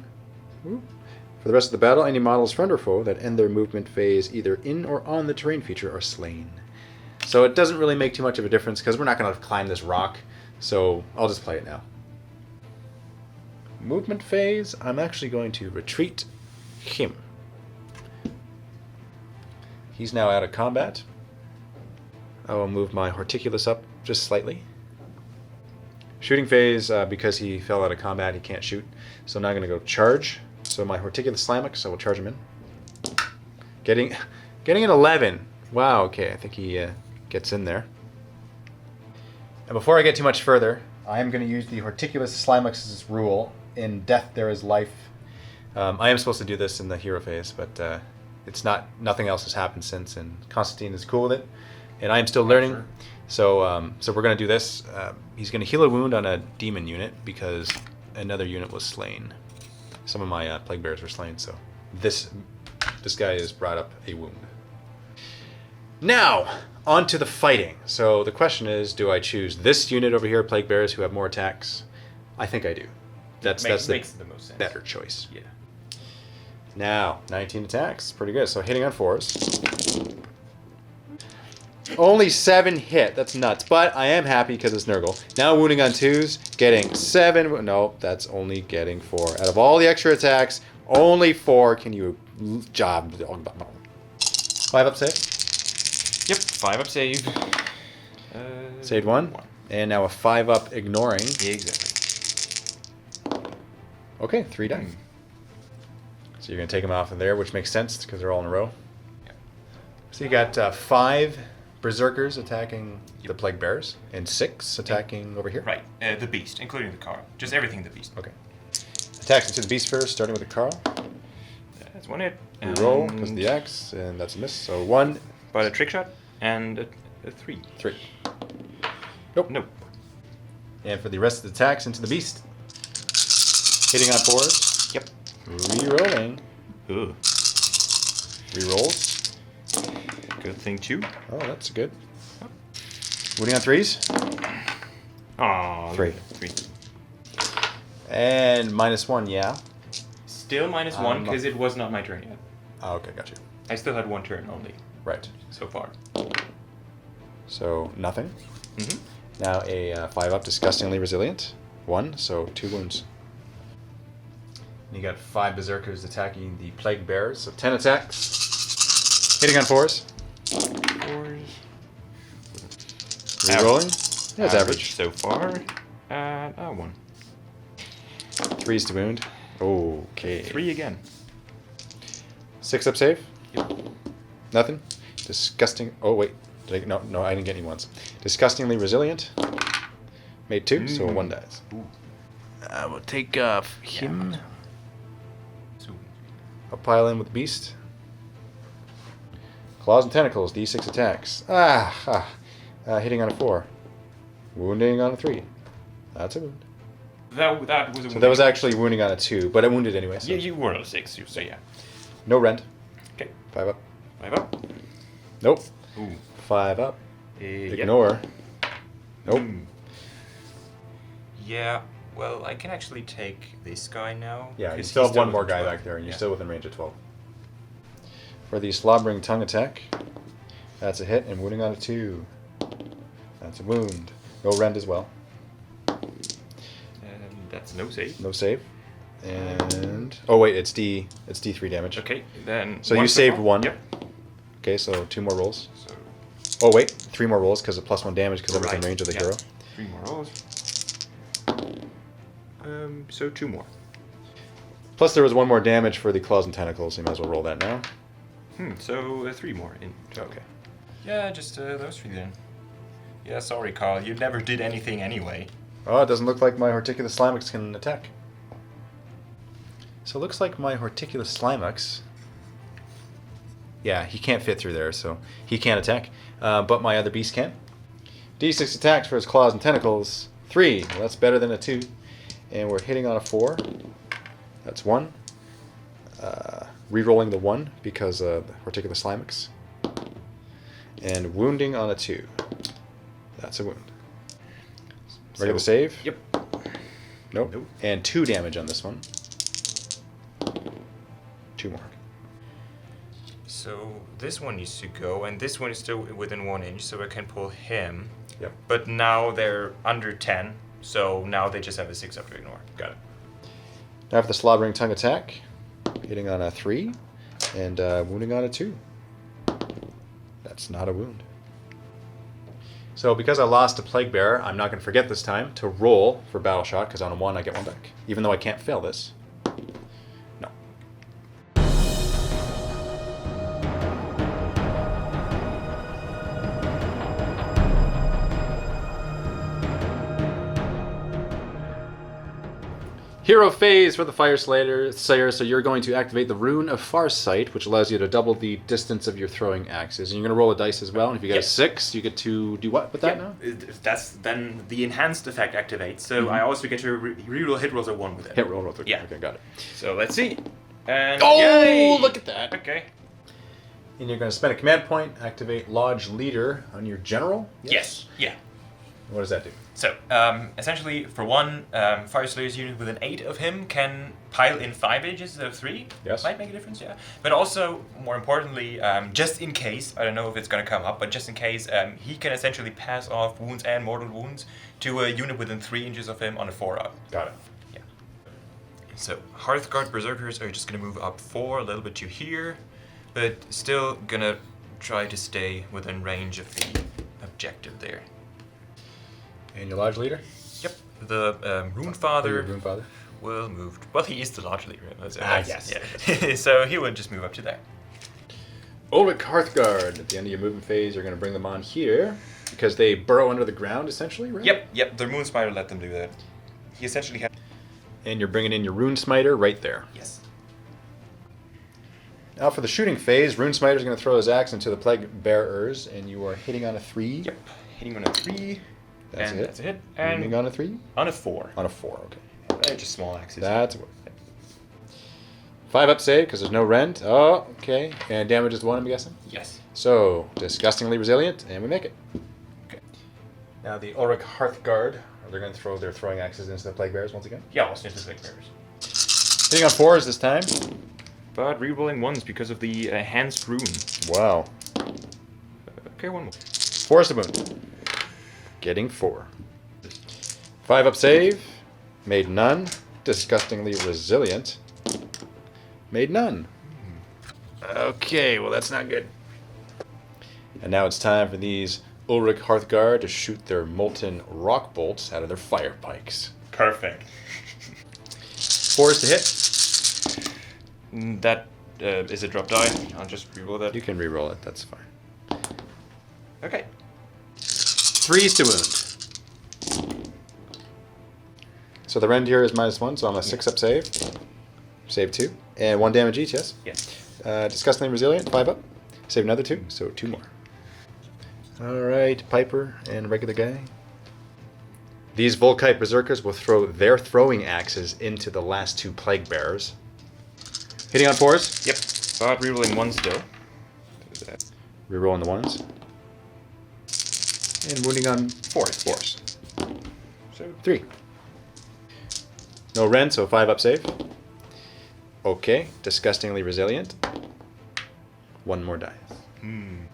for the rest of the battle, any models, friend or foe, that end their movement phase either in or on the terrain feature are slain. So it doesn't really make too much of a difference because we're not going to climb this rock. So I'll just play it now. Movement phase, I'm actually going to retreat him. He's now out of combat. I will move my Horticulous up just slightly. Shooting phase, because he fell out of combat, he can't shoot. So now I'm going to go charge. So my Horticulous Slimux, I will charge him in. Getting an 11. Wow, okay, I think he gets in there. And before I get too much further, I am going to use the Horticulous Slimux's rule. In death there is life. I am supposed to do this in the hero phase, but it's not. Nothing else has happened since, and Constantin is cool with it, and I am still learning. Sure. So we're going to do this. He's going to heal a wound on a demon unit because another unit was slain. Some of my plague bearers were slain, so this guy has brought up a wound. Now on to the fighting. So the question is, do I choose this unit over here, Plague Bears, who have more attacks? I think I do. That's makes the most sense. Better choice. Yeah. Now, 19 attacks. Pretty good. So hitting on 4s. Only 7 hit. That's nuts. But I am happy because it's NURGLE. Now wounding on 2s. Getting 7. No, that's only getting 4. Out of all the extra attacks, only 4. Can you job? 5 up save? Yep, 5 up save. Saved 1. And now a 5 up ignoring. Yeah, exactly. Okay, 3 die. So you're going to take them off of there, which makes sense because they're all in a row. Yep. So you got 5 Berserkers attacking the Plague Bears and 6 attacking over here. Right, the beast, including the Carl. Just everything the beast. Okay. Attacks into the beast first, starting with the Carl. That's 1 hit. Reroll because of the axe, and that's a miss. So 1. But a trick shot and a 3. 3. Nope. Nope. And for the rest of the attacks into the beast. Hitting on 4s. Yep. Rerolling. Ugh. Rerolls. Good thing too. Oh, that's good. Wounding on 3s. Aw. 3. 3. And -1, yeah. Still -1 because it was not my turn yet. Oh, okay, got you. I still had 1 turn only Right. so far. So nothing. Mm-hmm. Now a 5 up, disgustingly resilient. 1, so 2 wounds. And you got 5 berserkers attacking the plague bears, so 10 attacks. Hitting on 4s. 4s. Rerolling. Yeah, it's average. so far. 1. 3s to wound. Okay. 3 again. 6 up save. Yep. Nothing. Disgusting. Oh wait. No, I didn't get any ones. Disgustingly resilient. Made 2, so 1 dies. I will take off him. So, I'll pile in with the beast. Claws and tentacles, d6 attacks. Hitting on a 4. Wounding on a 3. That's a wound. that was a So that was actually wounding on a 2, but I wounded anyway. So. Yeah, you were on a 6, so yeah. No rend. Okay. 5 up. 5 up. Nope. Ooh. 5 up. Yep. Ignore. Nope. Yeah, well, I can actually take this guy now. Yeah, you 'cause still he's have one more within guy 12. back there, and you're Yeah. still within range of 12. For the slobbering tongue attack, that's a hit, and wounding on a 2. That's a wound. No rend as well. That's no save. No save. And oh wait, it's D3 damage. Okay, then. So you one saved for- 1. Yep. Okay, so 2 more rolls. So. Oh wait, 3 more rolls because of +1 damage because I was in Right, range of the yeah. hero. 3 more rolls. So 2 more. Plus there was 1 more damage for the claws and tentacles. So you might as well roll that now. So 3 more in. Okay. Yeah, just those 3 then. Yeah, sorry, Carl. You never did anything anyway. Oh, it doesn't look like my Horticulous Slimux can attack. So it looks like my Horticulous Slimux. Yeah, he can't fit through there, so he can't attack. But my other beast can. D6 attacks for his claws and tentacles. 3. Well, that's better than a 2. And we're hitting on a 4. That's 1. Rerolling the 1 because of Horticulous Slimux. And wounding on a 2. That's a wound. Regular save? Yep. Nope. Nope. And 2 damage on this one. 2 more. So this one needs to go, and this one is still within 1 inch, so I can pull him. Yep. But now they're under 10, so now they just have a 6 up to ignore. Got it. Now for the slobbering tongue attack, hitting on a 3 and wounding on a 2. That's not a wound. So because I lost to Plague Bearer, I'm not going to forget this time to roll for Battle Shot, because on a 1 I get 1 back. Even though I can't fail this. No. Hero phase for the Fyreslayer, so you're going to activate the Rune of Farsight, which allows you to double the distance of your throwing axes. And you're going to roll a dice as well, and if you get a 6, you get to do what with that now? That's then the enhanced effect activates, so I also get to reroll hit rolls at 1 with it. Hit roll, okay, Yeah. okay, got it. So let's see. And Oh, yay! look at that. Okay. And you're going to spend a command point, activate Lodge Leader on your general? Yes. Yeah. What does that do? So, essentially, for one, Fyreslayers unit with an 8 of him can pile in 5 ages instead of 3. Yes. Might make a difference, yeah. But also, more importantly, just in case, I don't know if it's going to come up, but just in case, he can essentially pass off wounds and mortal wounds to a unit within 3 inches of him on a 4-up. Got it. Yeah. So, Hearthguard Berserkers are just going to move up 4, a little bit to here, but still going to try to stay within range of the objective there. And your Lodge Leader? Yep, the Rune Father Rune Father? will move. Well, he is the Lodge Leader. Yes. Yeah. So he would just move up to there. Ulrich Hearthguard. At the end of your movement phase, you're going to bring them on here because they burrow under the ground, essentially, right? Yep. The Moon Spider let them do that. He essentially had. And you're bringing in your Rune Smiter right there. Yes. Now for the shooting phase, Rune Smiter is going to throw his axe into the Plague Bearers, and you are hitting on a 3. Yep. Hitting on a 3. That's a hit. That's a hit. And hitting on a 3? on a 4. On a 4, okay. They're just small axes. That's what. 5-up save because there's no rend. Oh, okay. And damage is 1, I'm guessing? Yes. So, disgustingly resilient, and we make it. Okay. Now the Ulrich Hearthguard, they're going to throw their throwing axes into the Plague Bearers once again. Yeah, I'll snip the Plague Bearers. Hitting on 4s this time. But rerolling 1s because of the Enhanced Rune. Wow. Okay, 1 more. Force the wound. Getting 4. 5-up save. Made none. Disgustingly resilient. Made none. Okay, well that's not good. And now it's time for these Ulrich Hearthguard to shoot their molten rock bolts out of their fire pikes. Perfect. 4s to hit. That is a drop die. I'll just reroll that. You can re-roll it, that's fine. Okay. 3s to wound. So the rend here is -1, so I'm a 6-up save. Save 2. And 1 damage each, yes? Yes. Disgustingly resilient, 5-up. Save another 2, so 2 more. Alright, Piper and regular guy. These Volkite Berserkers will throw their throwing axes into the last 2 Plague Bearers. Hitting on 4s. Yep. But rerolling 1 still. Rerolling the 1s. And wounding on 4s. So 3. No rend, so 5-up save. Okay, disgustingly resilient. 1 more die. I'm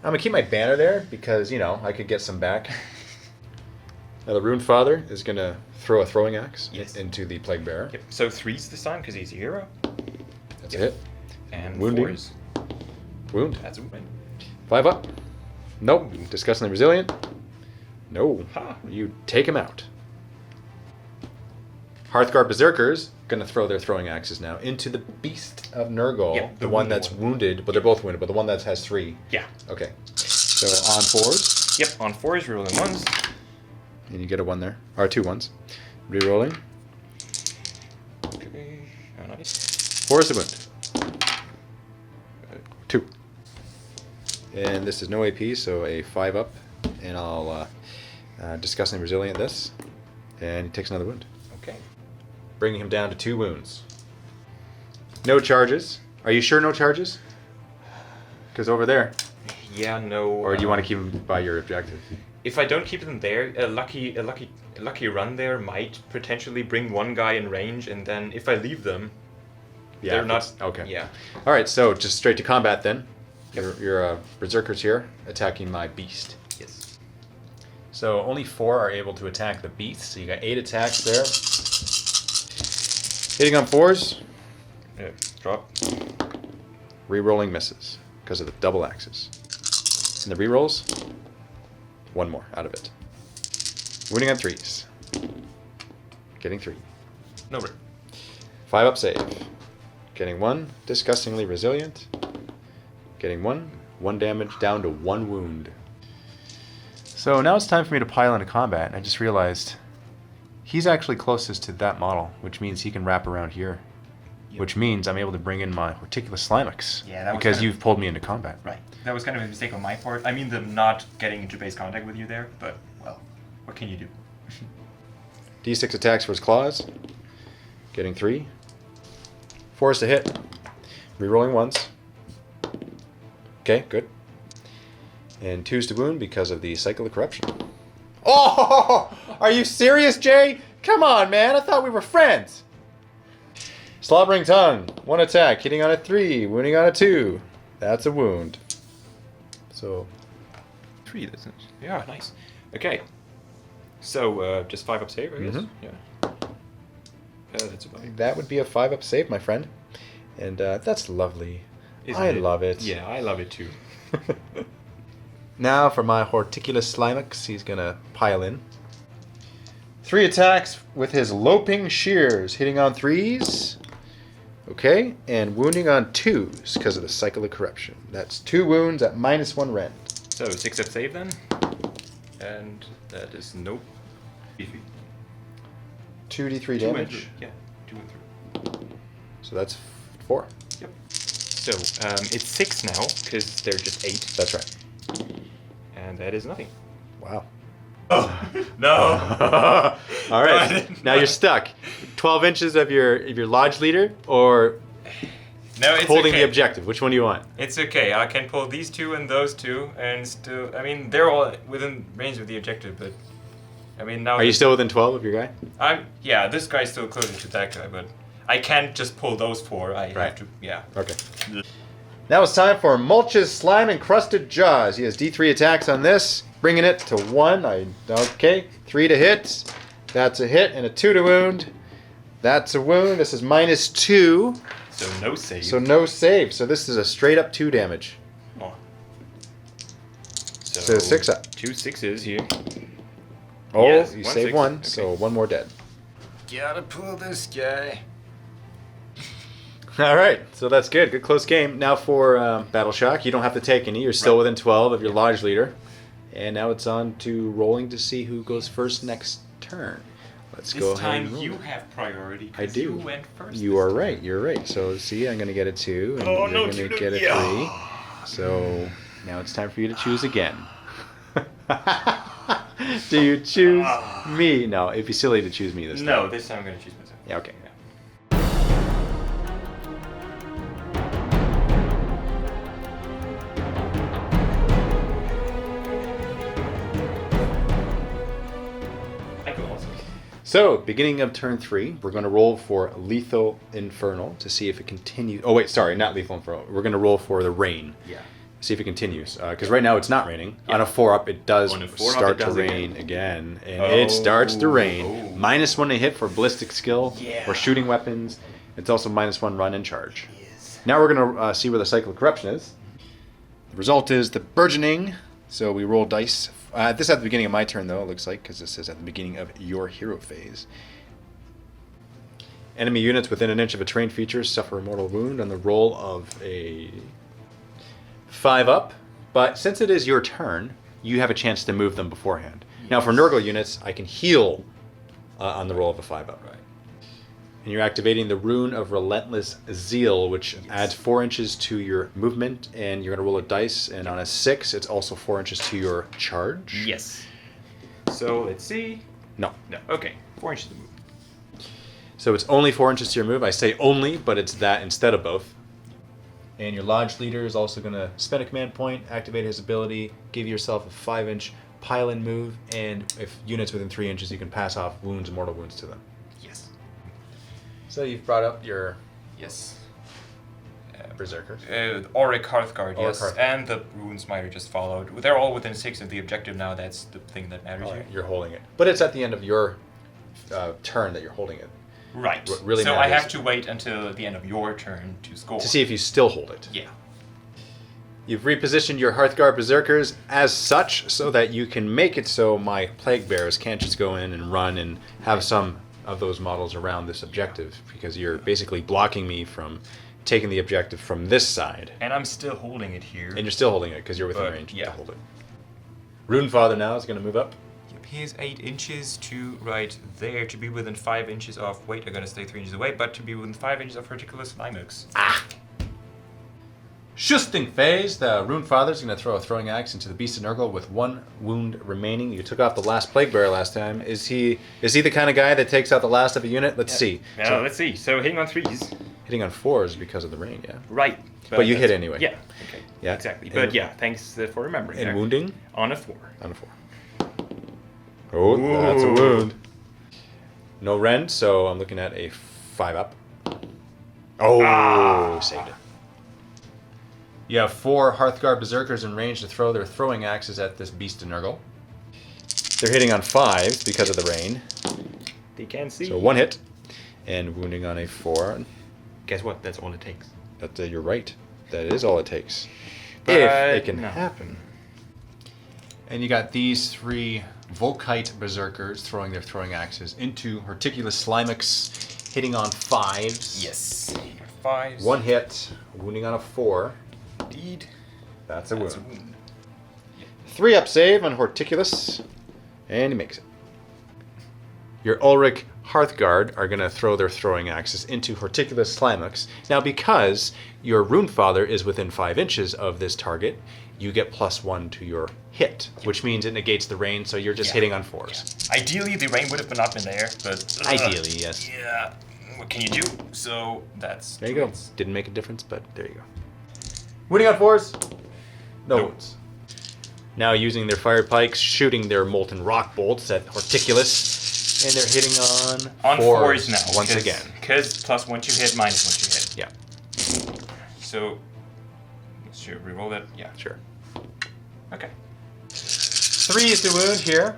gonna keep my banner there because, you know, I could get some back. Now the Rune Father is gonna throw a throwing axe into the Plague Bearer. Yep. So 3s this time because he's a hero. That's a hit. And Wounding. 4s. Wound. That's a win. 5-up. Nope. Disgustingly resilient. No. Ha. You take him out. Hearthguard Berserkers gonna throw their throwing axes now into the Beast of Nurgle, Yep, the one that's wounded, but they're both wounded, but the one that has 3. Yeah. Okay. So on 4s, Yep. On 4s, rerolling 1s. and you get a 1 there, or 2 1s. Rerolling. Okay. Oh, nice. 4s to wound. 2. And this is no AP, so a 5-up, and I'll disgustingly resilient this, and he takes another wound. Okay. Bringing him down to 2 wounds. No charges. Are you sure no charges? Because over there. Yeah. No. Or do you want to keep him by your objective? If I don't keep them there, a lucky run there might potentially bring 1 guy in range, and then if I leave them, they're if not. it's- Okay. Yeah. All right, so just straight to combat then. Your berserkers here attacking my beast. Yes. So only 4 are able to attack the beast. So you got 8 attacks there. Hitting on 4s. Yeah. Drop. Rerolling misses because of the double axes. And the rerolls. 1 more out of it. Wounding on 3s. Getting 3. No break. 5-up save. Getting 1. Disgustingly resilient. Getting 1. 1 damage down to 1 wound. So now it's time for me to pile into combat. And I just realized he's actually closest to that model, which means he can wrap around here. Yep. Which means I'm able to bring in my Horticulous Slimux. Yeah, that was because kind of- you've pulled me into combat. Right. That was kind of a mistake on my part. I mean, them not getting into base contact with you there, but well, what can you do? D6 attacks for his claws. Getting 3. 4s to hit. Rerolling once. Okay, good. And 2's to wound because of the cycle of corruption. Oh, are you serious, Jay? Come on, man. I thought we were friends. Slobbering tongue. 1 attack, hitting on a 3, wounding on a 2. That's a wound. So 3, that's nice. Yeah, nice. Okay. So, just 5 up save, I guess? Mhm. Yeah. That's about it. that would be a 5-up save, my friend. And that's lovely. Isn't I it? love it. Yeah, I love it too. Now for my Horticulous Slimux, he's gonna pile in. 3 attacks with his loping shears, hitting on 3s. Okay, and wounding on 2s because of the cycle of corruption. That's 2 wounds at -1 rend. So, 6 up save then. And that is nope. Beefy. 2d3 2 and damage. 3. Yeah, 2 and 3. So that's 4. Yep. So, it's 6 now, because they're just 8. That's right. And that is nothing. Wow. No! All right. Now you're stuck. 12 inches of your lodge leader, or No, it's holding okay. the objective. Which one do you want? It's okay. I can pull these 2 and those 2, and still. I mean, they're all within range of the objective, but I mean now. Are you still within 12 of your guy? Yeah, this guy's still closer to that guy, but I can't just pull those 4. I have Right. to. Yeah. Okay. Now it's time for Mulch's Slime Encrusted Jaws. He has D3 attacks on this, bringing it to 1. Okay, 3 to hit. That's a hit, and a 2 to wound. That's a wound. This is -2. So no save. So no save. So this is a straight up 2 damage. Oh. So 6 up. 2 6s here. Oh, Yes, you 1 save 6. 1, Okay. so 1 more dead. Gotta pull this guy. All right, so that's good. Good close game. Now for Battle Shock. You don't have to take any. You're still Right. within 12 of your lodge leader. And now it's on to rolling to see who goes first next turn. Let's go This ahead and time roll. you have priority. I 'cause do. You went first. You this are time. right. You're right. So see, I'm going to get a 2, and Oh, you're no, going to you get a don't- 3. So now it's time for you to choose again. Do you choose me? No, it'd be silly to choose me this time. No, this time I'm gonna choose myself. Yeah, okay. I go also. So, beginning of turn 3, we're going to roll for Lethal Infernal to see if it continues. Oh, wait, sorry, not Lethal Infernal. We're going to roll for the rain. Yeah. See if it continues. Because right now it's not raining. On a 4-up, it does On a 4-up, start it does to rain again. And Oh. it starts to rain. Oh. -1 to hit for ballistic skill Yeah. or shooting weapons. It's also -1 run and charge. Yes. Now we're going to see where the cycle of corruption is. The result is the burgeoning. So we roll dice. This is at the beginning of my turn, though, it looks like, because this is at the beginning of your hero phase. Enemy units within an inch of a terrain feature suffer a mortal wound on the roll of a 5-up. But since it is your turn, you have a chance to move them beforehand. Now, for NURGLE units, I can heal on the roll of a 5-up. Right. And you're activating the Rune of Relentless Zeal, which adds 4 inches to your movement, and you're going to roll a dice, and on a 6, it's also 4 inches to your charge. Yes. So let's see. No. No. Okay. 4 inches to move. So it's only 4 inches to your move. I say only, but it's that instead of both. And your lodge leader is also going to spend a command point, activate his ability, give yourself a 5-inch pile-in move, and if units within 3 inches, you can pass off wounds, mortal wounds to them. Yes. So you've brought up your Yes. berserkers. Auric Hearthguard, Auric yes. Hearthguard. And the Rune Smiter just followed. They're all within 6 of the objective now. That's the thing that matters All here. right, you're holding it. But it's at the end of your turn that you're holding it. Right. What really so I matters- have to wait until the end of your turn to score. To see if you still hold it. Yeah. You've repositioned your Hearthguard Berserkers as such so that you can make it so my Plague Bearers can't just go in and run and have some of those models around this objective, because you're basically blocking me from taking the objective from this side. And I'm still holding it here. And you're still holding it because you're within But, range yeah. to hold it. Runefather now is going to move up. Yep, he is 8 inches to right there to be within 5 inches of. Wait, I'm gonna stay 3 inches away, but to be within 5 inches of Horticulous Slimux. Schusting phase. The Rune Father's going to throw a throwing axe into the Beast of Nurgle with 1 wound remaining. You took off the last Plague Bearer last time. Is he the kind of guy that takes out the last of a unit? Let's see. Yeah, So, let's see. So hitting on 3s. hitting on 4s because of the rain, yeah. Right. But you hit that's- anyway. Yeah. Okay. Yeah. Exactly. And- But yeah, thanks for remembering. And there. wounding On a 4. on a 4. Oh, that's a Ooh. wound. No rend, so I'm looking at a 5 up. Oh, saved it. You have 4 Hearthguard Berserkers in range to throw their throwing axes at this Beast of Nurgle. They're hitting on 5s because of the rain. They can see. So 1 hit. And wounding on a 4. Guess what? That's all it takes. You're right. That is all it takes. But if it can no. happen. And you got these 3 Volkite Berserkers throwing their throwing axes into Horticulous Slimux, hitting on 5s. Yes. 5s. 1 hit, wounding on a 4. Indeed. That's a wound. That's a wound. 3 up save on Horticulous, and he makes it. Your Ulrich Hearthguard are going to throw their throwing axes into Horticulous Slimux. Now, because your Rune Father is within 5 inches of this target, you get +1 to your hit, which means it negates the rain, so you're just hitting on 4s. Ideally, the rain would have not been there, but Ideally, yes. yeah. What can you do? So that's There you go. Didn't make a difference, but there you go. Wounding on 4s? No Nope. wounds. Now using their fire pikes, shooting their molten rock bolts at Horticulous, and they're hitting on 4s now. once again. Because +1 to hit, -1 to hit. Yeah, So, should we reroll that? Yeah. sure. Okay. 3 is the wound here.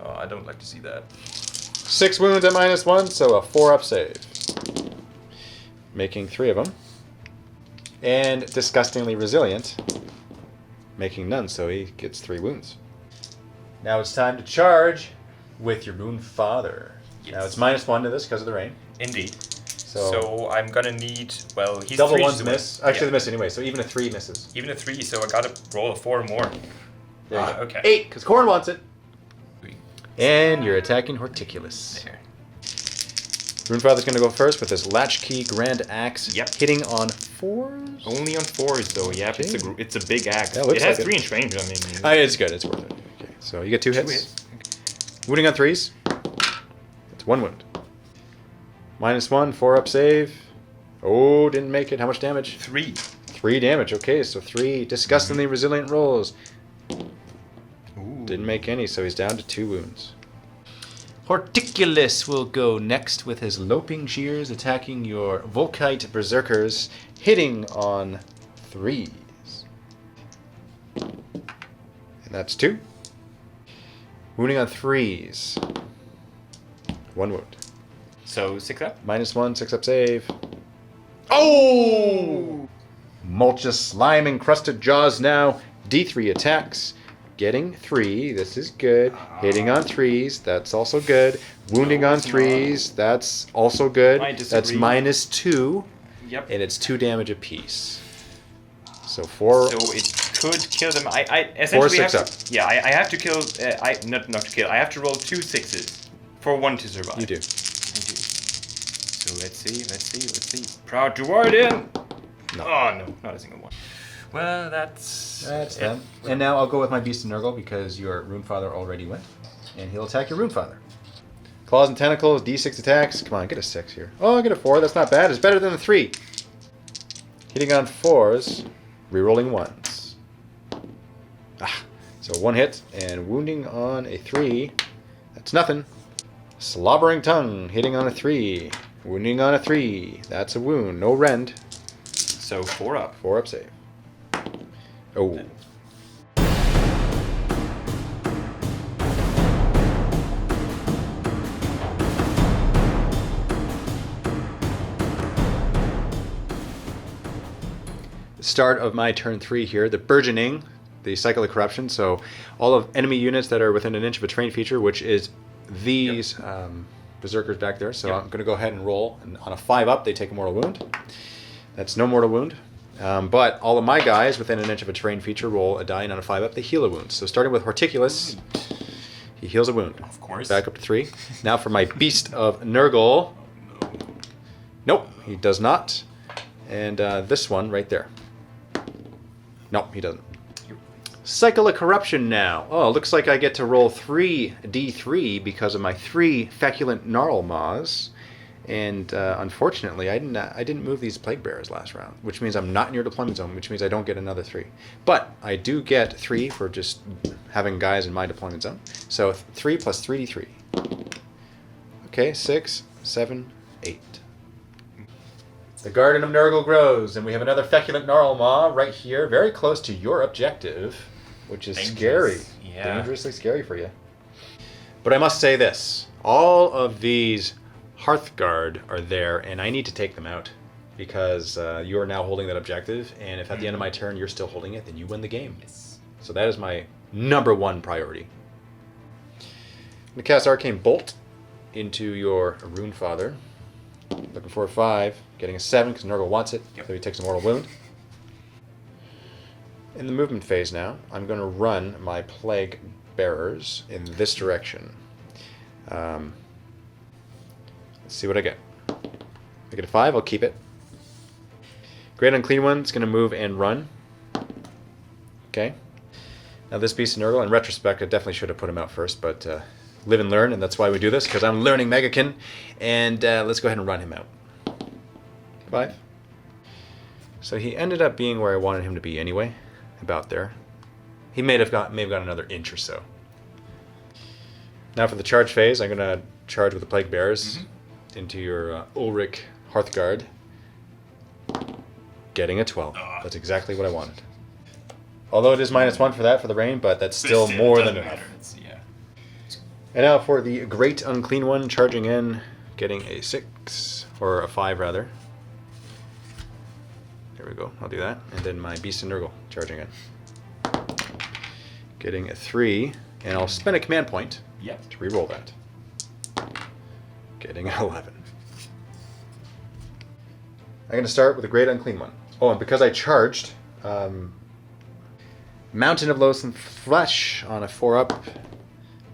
Oh, I don't like to see that. 6 wounds at -1, so a 4 up save. Making 3 of them. And disgustingly resilient, making none, so he gets 3 wounds. Now it's time to charge with your Rune Father. Yes. Now it's -1 to this because of the rain. Indeed. So, So I'm gonna need, well, he's double 3 ones to win. miss. Actually, Yeah. they miss anyway, so even a 3 misses. Even a 3, so I gotta roll a 4 more. There you go. Okay. 8, because Korn wants it. 3. And you're attacking Horticulous. There. Runefather's going to go first with his Latchkey Grand Axe, Yep. hitting on 4s. Only on 4s though. Yeah, Okay. it's a big axe. Yeah, it looks it has like it. 3-inch range. I mean, It's good. It's worth it. Okay, so you get 2 hits. hits. Wounding on 3s. It's 1 wound. -1, 4 up save. Oh, didn't make it. How much damage? 3. 3 damage. Okay, so 3 disgustingly resilient rolls. Ooh. Didn't make any, so he's down to 2 wounds. Horticulous will go next with his Loping Shears, attacking your Volkite Berserkers, hitting on 3s. And that's 2. Wounding on 3s. 1 wound. So 6 up. -1, 6 up save. Oh! Mulchous Slime Encrusted Jaws now. D3 attacks. Getting 3. This is good. Hitting on 3s. That's also good. Wounding No, on it's 3s. That's also good. I That's disagree. -2. Yep. And it's 2 damage apiece. So 4. So it could kill them. I 4 essentially 6 have up. to, yeah, I have to kill. Not to kill. I have to roll 2 6s for 1 to survive. You do. I do. So let's see. Proud to Warden. No. Oh no, not a single one. Well, that's That's it. them. And now I'll go with my Beast of Nurgle because your Runefather already went. And he'll attack your Runefather. Claws and Tentacles, D6 attacks. Come on, get a 6 here. Oh, I get a 4. That's not bad. It's better than a 3. Hitting on 4s, rerolling 1s. So 1 hit and wounding on a 3. That's nothing. Slobbering Tongue, hitting on a 3. Wounding on a 3. That's a wound. No rend. So 4 up. 4 up save. Oh. Start of my turn 3 here. The Burgeoning, the Cycle of Corruption. So all of enemy units that are within an inch of a terrain feature, which is these Berserkers back there. So Yep. I'm going to go ahead and roll. And on a 5 up, they take a mortal wound. That's no mortal wound. But all of my guys within an inch of a terrain feature roll a die, and on a 5 up, they heal a wound. So starting with Horticulous, he heals a wound. Of course. Back up to 3. Now for my Beast of Nurgle. Nope, he does not. And this one right there. No, he doesn't. Cycle of Corruption now. Oh, looks like I get to roll 3d3 because of my 3 feculent gnarl maws. And unfortunately, I didn't move these plague bearers last round, which means I'm not in your deployment zone, which means I don't get another 3. But I do get 3 for just having guys in my deployment zone. So 3 plus 3d3. Okay, 6, 7, 8. The Garden of Nurgle grows, and we have another feculent gnarl maw right here, very close to your objective, which is scary. Yeah. Dangerously scary for you. But I must say this. All of these Hearthguard are there, and I need to take them out because you are now holding that objective, and if at the end of my turn you're still holding it, then you win the game. Yes. So that is my #1 priority. I'm going to cast Arcane Bolt into your Runefather. Looking for a 5, getting a 7 because Nurgle wants it, so he takes a mortal wound. In the movement phase now, I'm going to run my Plague Bearers in this direction. Let's see what I get. I get a 5, I'll keep it. Great Unclean One's going to move and run. Okay. Now this Beast of Nurgle, in retrospect, I definitely should have put him out first, but live and learn, and that's why we do this, because I'm learning Maggotkin, and let's go ahead and run him out. 5. So he ended up being where I wanted him to be anyway, about there. He may have got another inch or so. Now for the charge phase, I'm going to charge with the Plague Bearers into your Ulrich Hearthguard. Getting a 12. That's exactly what I wanted. Although it is -1 for that, for the rain, but that's still more than enough. And now for the Great Unclean One, charging in, getting a 6, or a 5 rather. There we go, I'll do that. And then my Beast of Nurgle, charging in. Getting a 3, and I'll spend a command point to re-roll that. Getting an 11. I'm going to start with a Great Unclean One. Oh, and because I charged, Mountain of Loathsome Flesh on a 4-up.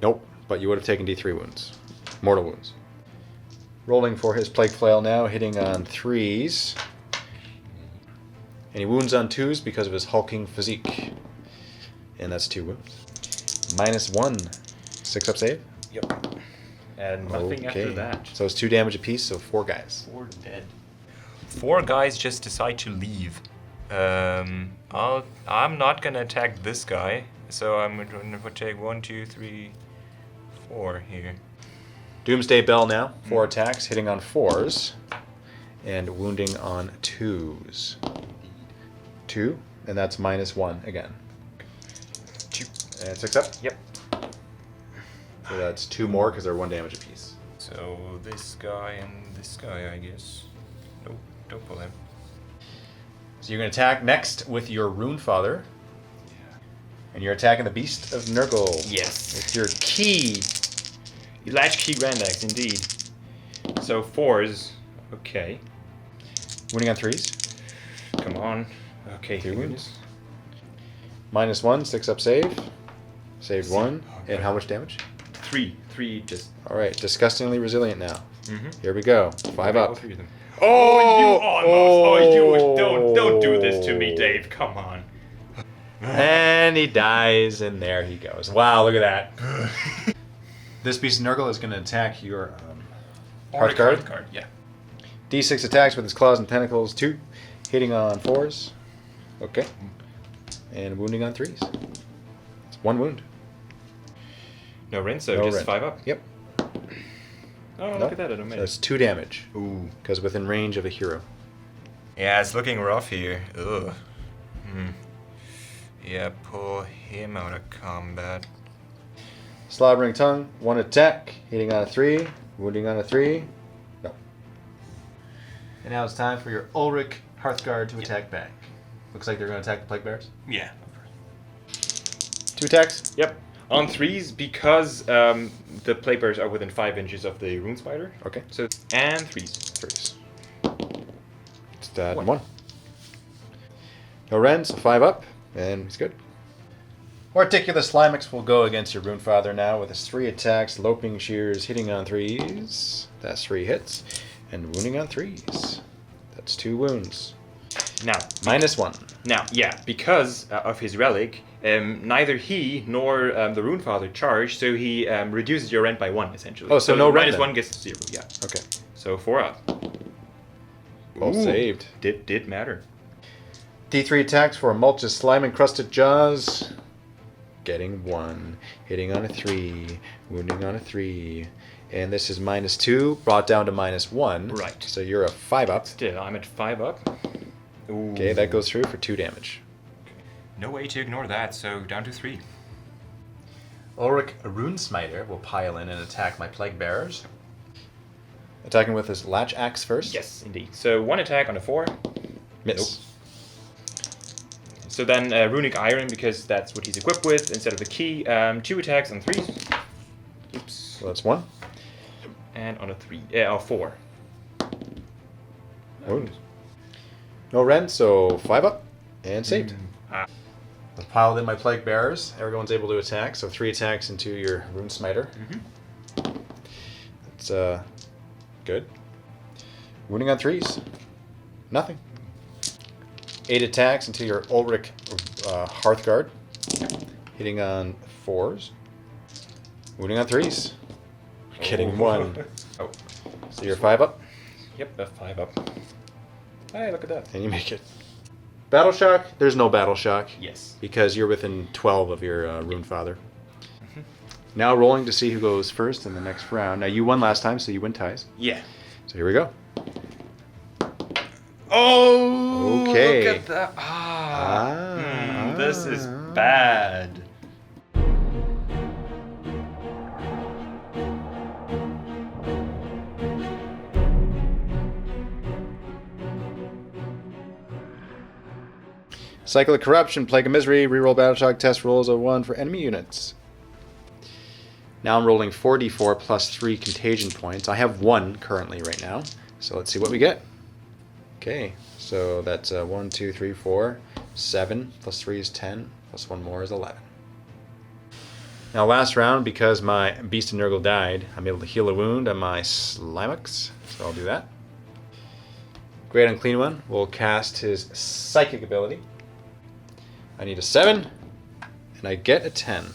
Nope. But you would have taken D3 wounds. Mortal wounds. Rolling for his Plague Flail now, hitting on 3s. And he wounds on 2s because of his hulking physique. And that's 2 wounds. -1. 6-up save? Yep. And nothing after that. So it's 2 damage apiece, so 4 guys. 4 dead. 4 guys just decide to leave. I'm not gonna attack this guy, so I'm gonna take 1, 2, 3, 4 here. Doomsday Bell now, 4 attacks, hitting on 4s, and wounding on 2s. 2, and that's -1 again. 2. And 6-up? Yep. So that's 2 more because they're 1 damage apiece. So this guy and this guy, I guess. Nope, don't pull him. So you're going to attack next with your Runefather. And you're attacking the Beast of Nurgle. Yes. With your key. Latchkey Grandaxe, indeed. So 4s. Okay. Wounding on 3s. Come on. Okay, 2 wounds. goodness. -1, 6-up save. Saved 1. And how much damage? 3. 3 just... Alright, disgustingly resilient now. Mm-hmm. Here we go. 5 All up. 3 of them. Oh, you almost... don't do this to me, Dave. Come on. And he dies, and there he goes. Wow, look at that. This Beast of Nurgle is going to attack your Hearthguard. Yeah. D6 attacks with his claws and tentacles. 2. Hitting on 4s. Okay. And wounding on 3s. It's 1 wound. No rend, so No just rend. 5 up. Yep. Oh, No. look at that. I don't So make that's 2 damage. Ooh. Because within range of a hero. Yeah, it's looking rough here. Ugh. Yeah, pull him out of combat. Slobbering Tongue. 1 attack. Hitting on a 3. Wounding on a 3. No. And now it's time for your Ulrich Hearthguard to attack back. Looks like they're going to attack the Plague Bears. Yeah. 2 attacks. Yep. On 3s, because the Plague Bears are within 5 inches of the Rune Spider. Okay. So and 3s. 3s. Just add 1. No rend, so 5 up. And he's good. Horticulous Slimux will go against your Runefather now with his 3 attacks, Loping Shears, hitting on 3s. That's 3 hits. And wounding on 3s. That's 2 wounds. Now, -1. Now, yeah, because of his relic, neither he nor the Runefather charge, so he reduces your rent by 1, essentially. Oh, so no rent -1 then. gets 0, yeah. Okay. So 4 up. Well Ooh, saved. Did matter. D3 attacks for Mulch's Slime Encrusted Jaws. Getting 1. Hitting on a 3. Wounding on a 3. And this is -2, brought down to -1. Right. So you're a 5 up. Still, I'm at 5 up. Ooh. Okay, that goes through for 2 damage. No way to ignore that, so down to 3. Ulrich Runesmiter will pile in and attack my Plague Bearers. Attacking with his Latch Axe first. Yes, indeed. So 1 attack on a 4. Miss. Nope. So then Runic Iron, because that's what he's equipped with, instead of the key. 2 attacks on 3s. Oops. So that's 1. And on a 4. Wound. No rend, so 5 up. And saved. I've piled in my Plague Bearers. Everyone's able to attack, so 3 attacks into your Runesmiter. That's good. Wounding on 3s. Nothing. 8 attacks into your Ulrich Hearthguard. Hitting on 4s. Wounding on 3s. Getting 1. Oh. So you're 5 up. Yep, a 5 up. Hey, look at that. And you make it. Battle Shock? There's no Battle Shock. Yes. Because you're within 12 of your Runefather. Now rolling to see who goes first in the next round. Now you won last time, so you win ties. Yeah. So here we go. Oh! Okay. Look at that. This is bad. Cycle of Corruption, Plague of Misery, reroll Battle Shock test rolls of 1 for enemy units. Now I'm rolling 4d4 plus 3 contagion points. I have 1 currently right now, so let's see what we get. Okay, so that's 1, 2, 3, 4, 7, plus 3 is 10, plus 1 more is 11. Now last round, because my Beast of Nurgle died, I'm able to heal a wound on my Slimux, so I'll do that. Great Unclean One will cast his Psychic ability. I need a 7, and I get a 10.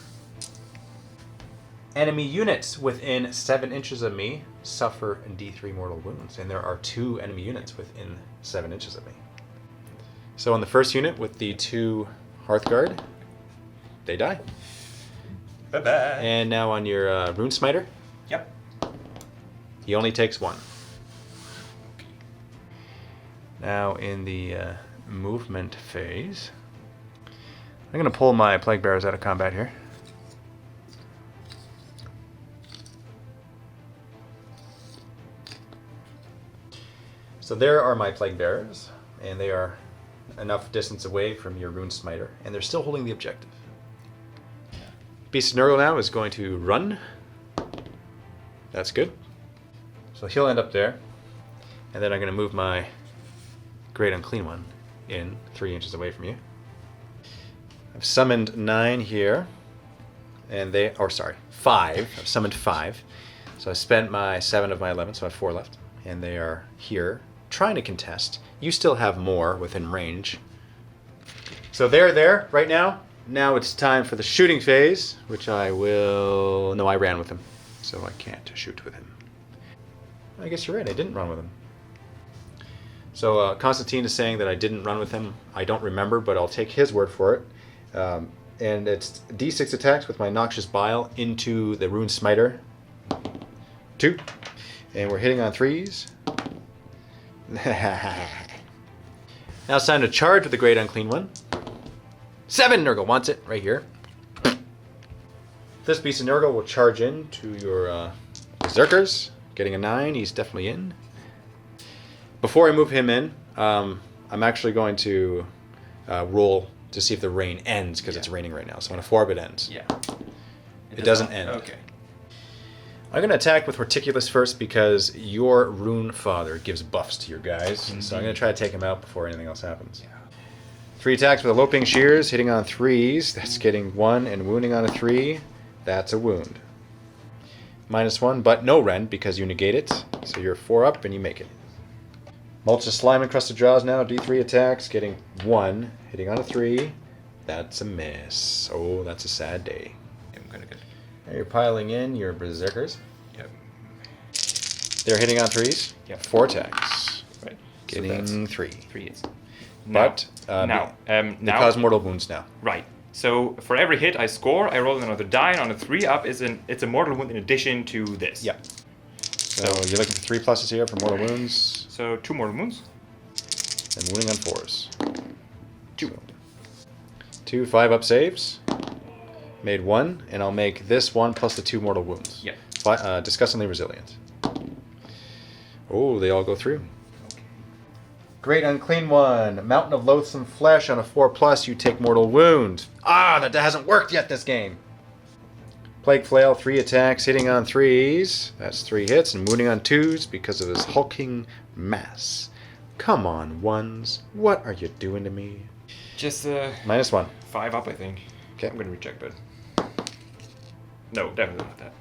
Enemy units within 7 inches of me suffer D3 mortal wounds, and there are 2 enemy units within 7 inches of me. So on the first unit with the 2 Hearthguard, they die. Bye-bye. And now on your Runesmiter, Yep. he only takes 1. Now in the movement phase, I'm going to pull my Plague Bearers out of combat here. So there are my Plague Bearers, and they are enough distance away from your Runesmiter, and they're still holding the objective. Beast of Nurgle now is going to run. That's good. So he'll end up there, and then I'm going to move my Great Unclean One in 3 inches away from you. I've summoned 9 here, and they, or sorry, 5. I've summoned 5. So I spent my 7 of my 11, so I have 4 left, and they are here trying to contest. You still have more within range. So they're there right now. Now it's time for the shooting phase, which I will... No, I ran with him, so I can't shoot with him. I guess you're right, I didn't run with him. So Constantin is saying that I didn't run with him. I don't remember, but I'll take his word for it. And it's D6 attacks with my Noxious Bile into the Runesmiter. 2. And we're hitting on 3s. Now it's time to charge with the Great Unclean One. 7! Nurgle wants it, right here. This Beast of Nurgle will charge in to your Berserkers. Getting a 9, he's definitely in. Before I move him in, I'm actually going to roll to see if the rain ends, because it's raining right now. So on a 4 it ends. Yeah. It doesn't end. Okay. I'm going to attack with Horticulous first because your Runefather gives buffs to your guys. So I'm going to try to take him out before anything else happens. Yeah. 3 attacks with Eloping Shears, hitting on 3s. That's getting 1, and wounding on a 3. That's a wound. -1, but no rend because you negate it. So you're 4 up and you make it. Mulch of slime encrusted jaws now. D3 attacks, getting 1. Hitting on a 3. That's a miss. Oh, that's a sad day. Yeah, I'm gonna get. Now you're piling in your berserkers. Yep. They're hitting on 3s. Yep. 4 attacks. Right. Getting 3. 3 hits. But now, they cause mortal wounds now. Right. So for every hit I score, I roll another die, and on a 3 up it's a mortal wound in addition to this. Yeah. So you're looking for 3 pluses here for mortal wounds. So 2 mortal wounds. And wounding on 4s. 2. 2 5-up saves. Made 1, and I'll make this 1 plus the 2 mortal wounds. Yeah. Disgustingly resilient. Oh, they all go through. Great unclean one. Mountain of loathsome flesh on a 4+. You take mortal wound. Ah, that hasn't worked yet this game. Plague flail, 3 attacks, hitting on 3s. That's 3 hits, and wounding on 2s because of his hulking mass. Come on, 1s. What are you doing to me? Just -1. 5 up, I think. Okay. I'm gonna reject that. No, definitely not that.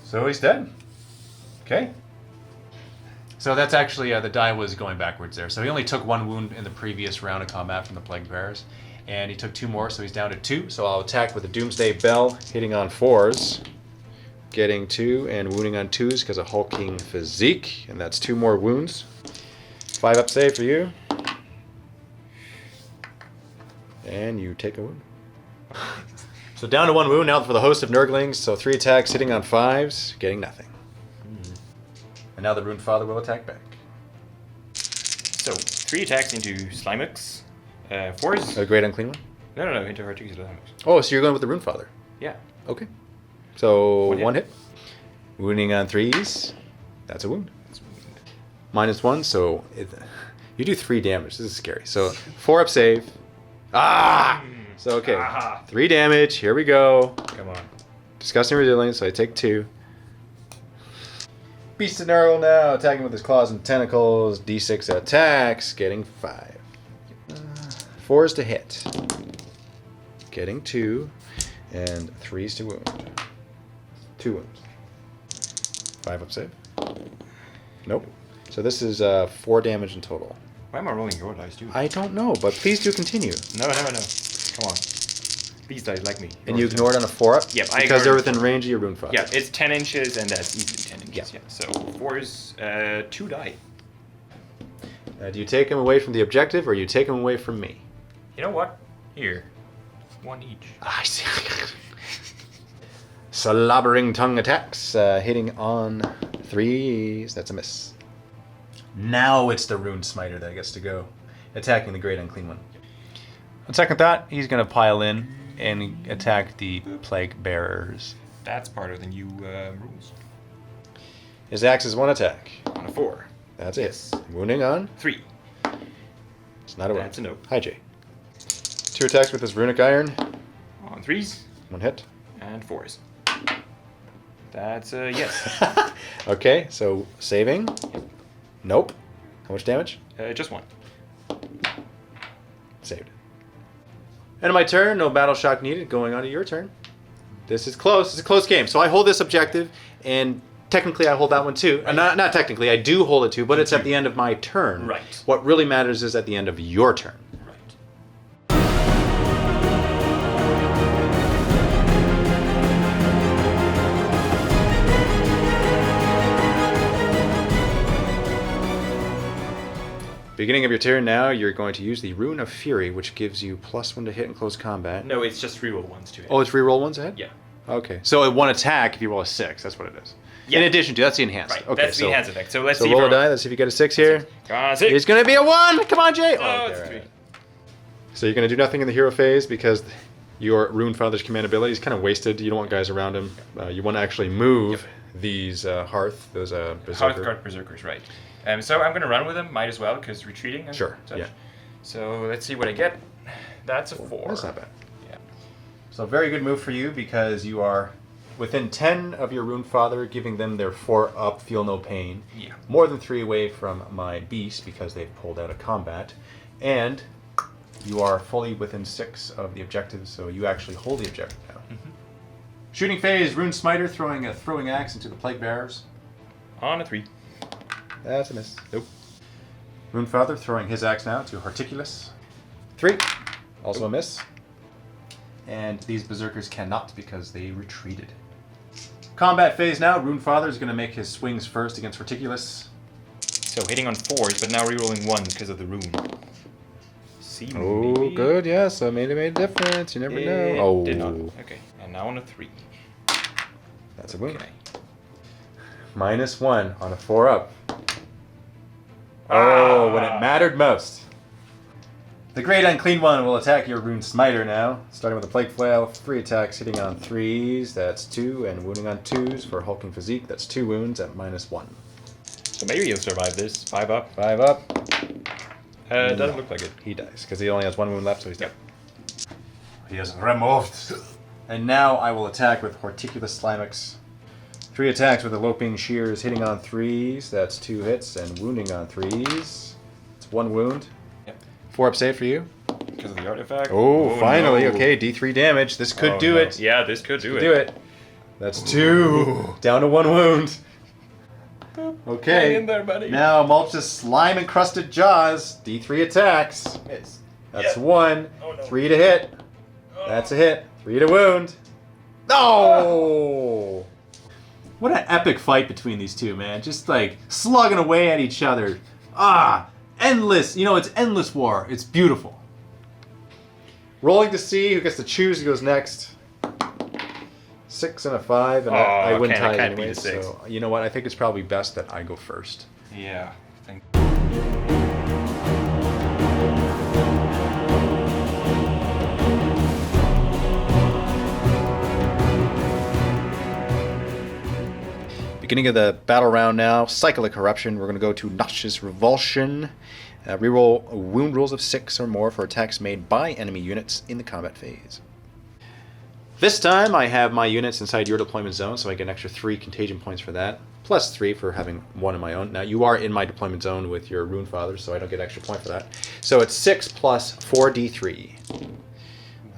So he's dead. Okay. So that's actually, the die was going backwards there. So he only took 1 wound in the previous round of combat from the Plague Bearers. And he took 2 more, so he's down to 2. So I'll attack with the Doomsday Bell, hitting on 4s. Getting 2 and wounding on 2s because of hulking physique. And that's 2 more wounds. 5-up save for you. And you take a wound. So down to 1 wound now for the host of Nurglings. So 3 attacks, hitting on 5s, getting nothing. And now the Rune Father will attack back. So 3 attacks into Slimux. 4s. A great unclean one? No, into Horticulous Slimux. Oh, so you're going with the Rune Father. Yeah. Okay. So 1 1 hit. Wounding on 3s. That's a wound. -1, so you do 3 damage. This is scary. So 4-up save. Ah! So okay. Aha. 3 damage. Here we go. Come on. Disgusting resilience, so I take 2. Beast of Nurgle now, attacking with his claws and tentacles. D6 attacks, getting 5. 4s to hit. Getting 2. And 3s to wound. 2 wounds. 5-up save. Nope. So this is 4 damage in total. Why am I rolling your dice too? I don't know, but please do continue. No. Come on. These dice like me. And you ignored on a 4-up? Yep, I because they're ignored within range of your Rune Father. Yeah, it's 10 inches, and that's easily 10 inches. Yeah. Yeah. So 4s, 2 die. Do you take him away from the objective, or you take him away from me? You know what? Here. 1 each. I see. Slobbering tongue attacks, hitting on 3s. That's a miss. Now it's the Rune Smiter that gets to go, attacking the Great Unclean One. On second thought, he's going to pile in and attack the Plague Bearers. That's part of the new rules. His axe is 1 attack. On a 4. That's it. Wounding on? 3. It's not a wound. That's a no. Hi, Jay. 2 attacks with his Runic Iron. On 3s. 1 hit. And 4s. That's a yes. Okay, so saving. Nope. How much damage? Just 1. Saved. End of my turn. No battle shock needed. Going on to your turn. This is close. It's a close game. So I hold this objective, and technically I hold that one too. Right. Not technically. I do hold it too, but it's at the end of my turn. Right. What really matters is at the end of your turn. Right. Beginning of your turn now, you're going to use the Rune of Fury, which gives you +1 to hit in close combat. No, it's just reroll 1s to hit. Oh, it's reroll 1s ahead? Yeah. Okay. So at 1 attack, if you roll a 6, that's what it is. Yeah. In addition to, that's the enhanced. Right. Okay, That's the so, enhanced effect. So let's so see. roll a if die. Let's see if you get a 6 here. Come on, 6. It's going to be a 1. Come on, Jay. Oh, okay, it's right. 3. So you're going to do nothing in the hero phase because your Rune Father's command ability is kind of wasted. You don't want guys around him. You want to actually move these Hearth, those Berserker. Hearthguard Berserkers, right. So I'm going to run with them. Might as well, because retreating and Sure, such. yeah. So let's see what I get. That's a 4. That's not bad. Yeah. So very good move for you because you are within 10 of your Rune Father, giving them their 4-up, feel no pain. Yeah. More than 3 away from my beast because they've pulled out of combat. And you are fully within 6 of the objective, so you actually hold the objective now. Mm-hmm. Shooting phase, Rune Smiter throwing a throwing axe into the Plague Bearers. On a 3. That's a miss. Nope. Moonfather throwing his axe now to Horticulous. 3. Also a miss. And these berserkers cannot because they retreated. Combat phase now. Runefather is going to make his swings first against Horticulous. So hitting on 4s, but now rerolling 1s because of the rune. See, Oh, maybe? good. Yeah, so maybe it made a difference. You never know. It Oh, did not. Okay, and now on a 3. That's a wound. Okay. -1 on a 4-up. Oh, when it mattered most. The Great Unclean One will attack your Rune Smiter now. Starting with a Plague Flail, 3 attacks hitting on 3s, that's 2, and wounding on 2s for Hulking Physique, that's 2 wounds at -1. So maybe he'll survive this. 5 up. 5 up. Doesn't look like it. He dies, because he only has 1 wound left, so he's dead. He is removed. And now I will attack with Horticulous Slimux. 3 attacks with the Loping Shears, hitting on 3s, that's 2 hits, and wounding on 3s. It's 1 wound. Yep. 4 up save for you. Because of the artifact. Oh, finally. no. Okay, D3 damage. This could Oh, do no. it. Yeah, this could do it. Do it. That's 2. Down to 1 wound. Okay. Hang in there, buddy. Now Mulch's slime encrusted jaws. D3 attacks. Miss. That's Yep. 1. Oh, no. 3 to hit. That's a hit. 3 to wound. No! What an epic fight between these two, man. Just like slugging away at each other. Endless. You know, it's endless war. It's beautiful. Rolling to see who gets to choose who goes next. 6 and a 5, and I win okay, I tie can't beat anyway. a 6. So you know what? I think it's probably best that I go first. Yeah. Thank Beginning of the battle round now. Cycle of Corruption. We're going to go to Noxious Revulsion. Reroll wound rolls of 6 or more for attacks made by enemy units in the combat phase. This time I have my units inside your deployment zone, so I get an extra 3 contagion points for that. Plus 3 for having 1 of my own. Now you are in my deployment zone with your Runefather, so I don't get an extra point for that. So it's 6 plus 4d3.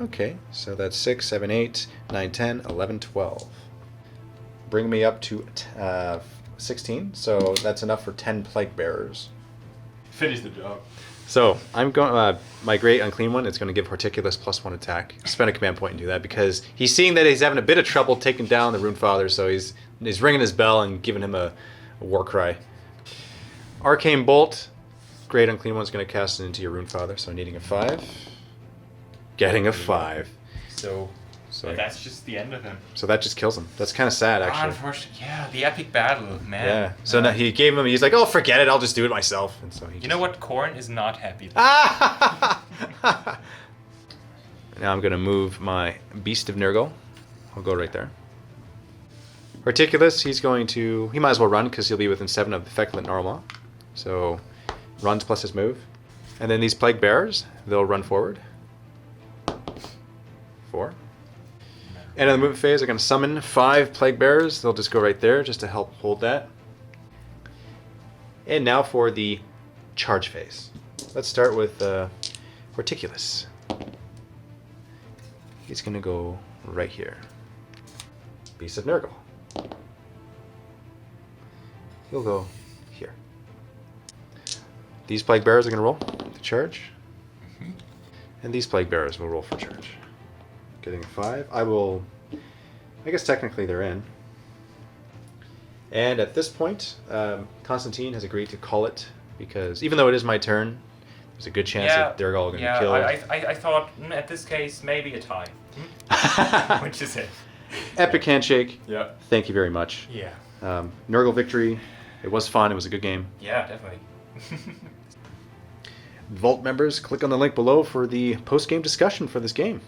Okay, so that's 6, 7, 8, 9, 10, 11, 12. Bring me up to 16, so that's enough for 10 Plague Bearers. Finish the job. So I'm going. My Great Unclean One is going to give Horticulous +1 attack. Spend a command point and do that because he's seeing that he's having a bit of trouble taking down the Runefather, so he's ringing his bell and giving him a war cry. Arcane Bolt. Great Unclean One's going to cast it into your Runefather, so needing a 5. Getting a 5. So that's just the end of him. So that just kills him. That's kind of sad, actually. Unfortunately, yeah, the epic battle, man. Yeah. So now he gave him. He's like, "Oh, forget it. I'll just do it myself." And so he. You know what? Korn is not happy. Now I'm going to move my Beast of NURGLE. I'll go right there. Horticulous, he's going to... He might as well run because he'll be within 7 of the Feculent Normal. So runs plus his move. And then these Plague Bearers, they'll run forward. 4. And in the movement phase, I'm going to summon 5 Plague Bearers. They'll just go right there just to help hold that. And now for the charge phase. Let's start with Horticulous. He's going to go right here. Beast of NURGLE. He'll go here. These Plague Bearers are going to roll to charge. And these Plague Bearers will roll for charge. Getting a 5. I guess technically they're in. And at this point, Constantin has agreed to call it because even though it is my turn, there's a good chance that they're all going to be killed. I thought at this case maybe a tie. Which is it? Epic handshake. Yeah. Thank you very much. Yeah. NURGLE victory. It was fun. It was a good game. Yeah, definitely. Vault members, click on the link below for the post-game discussion for this game.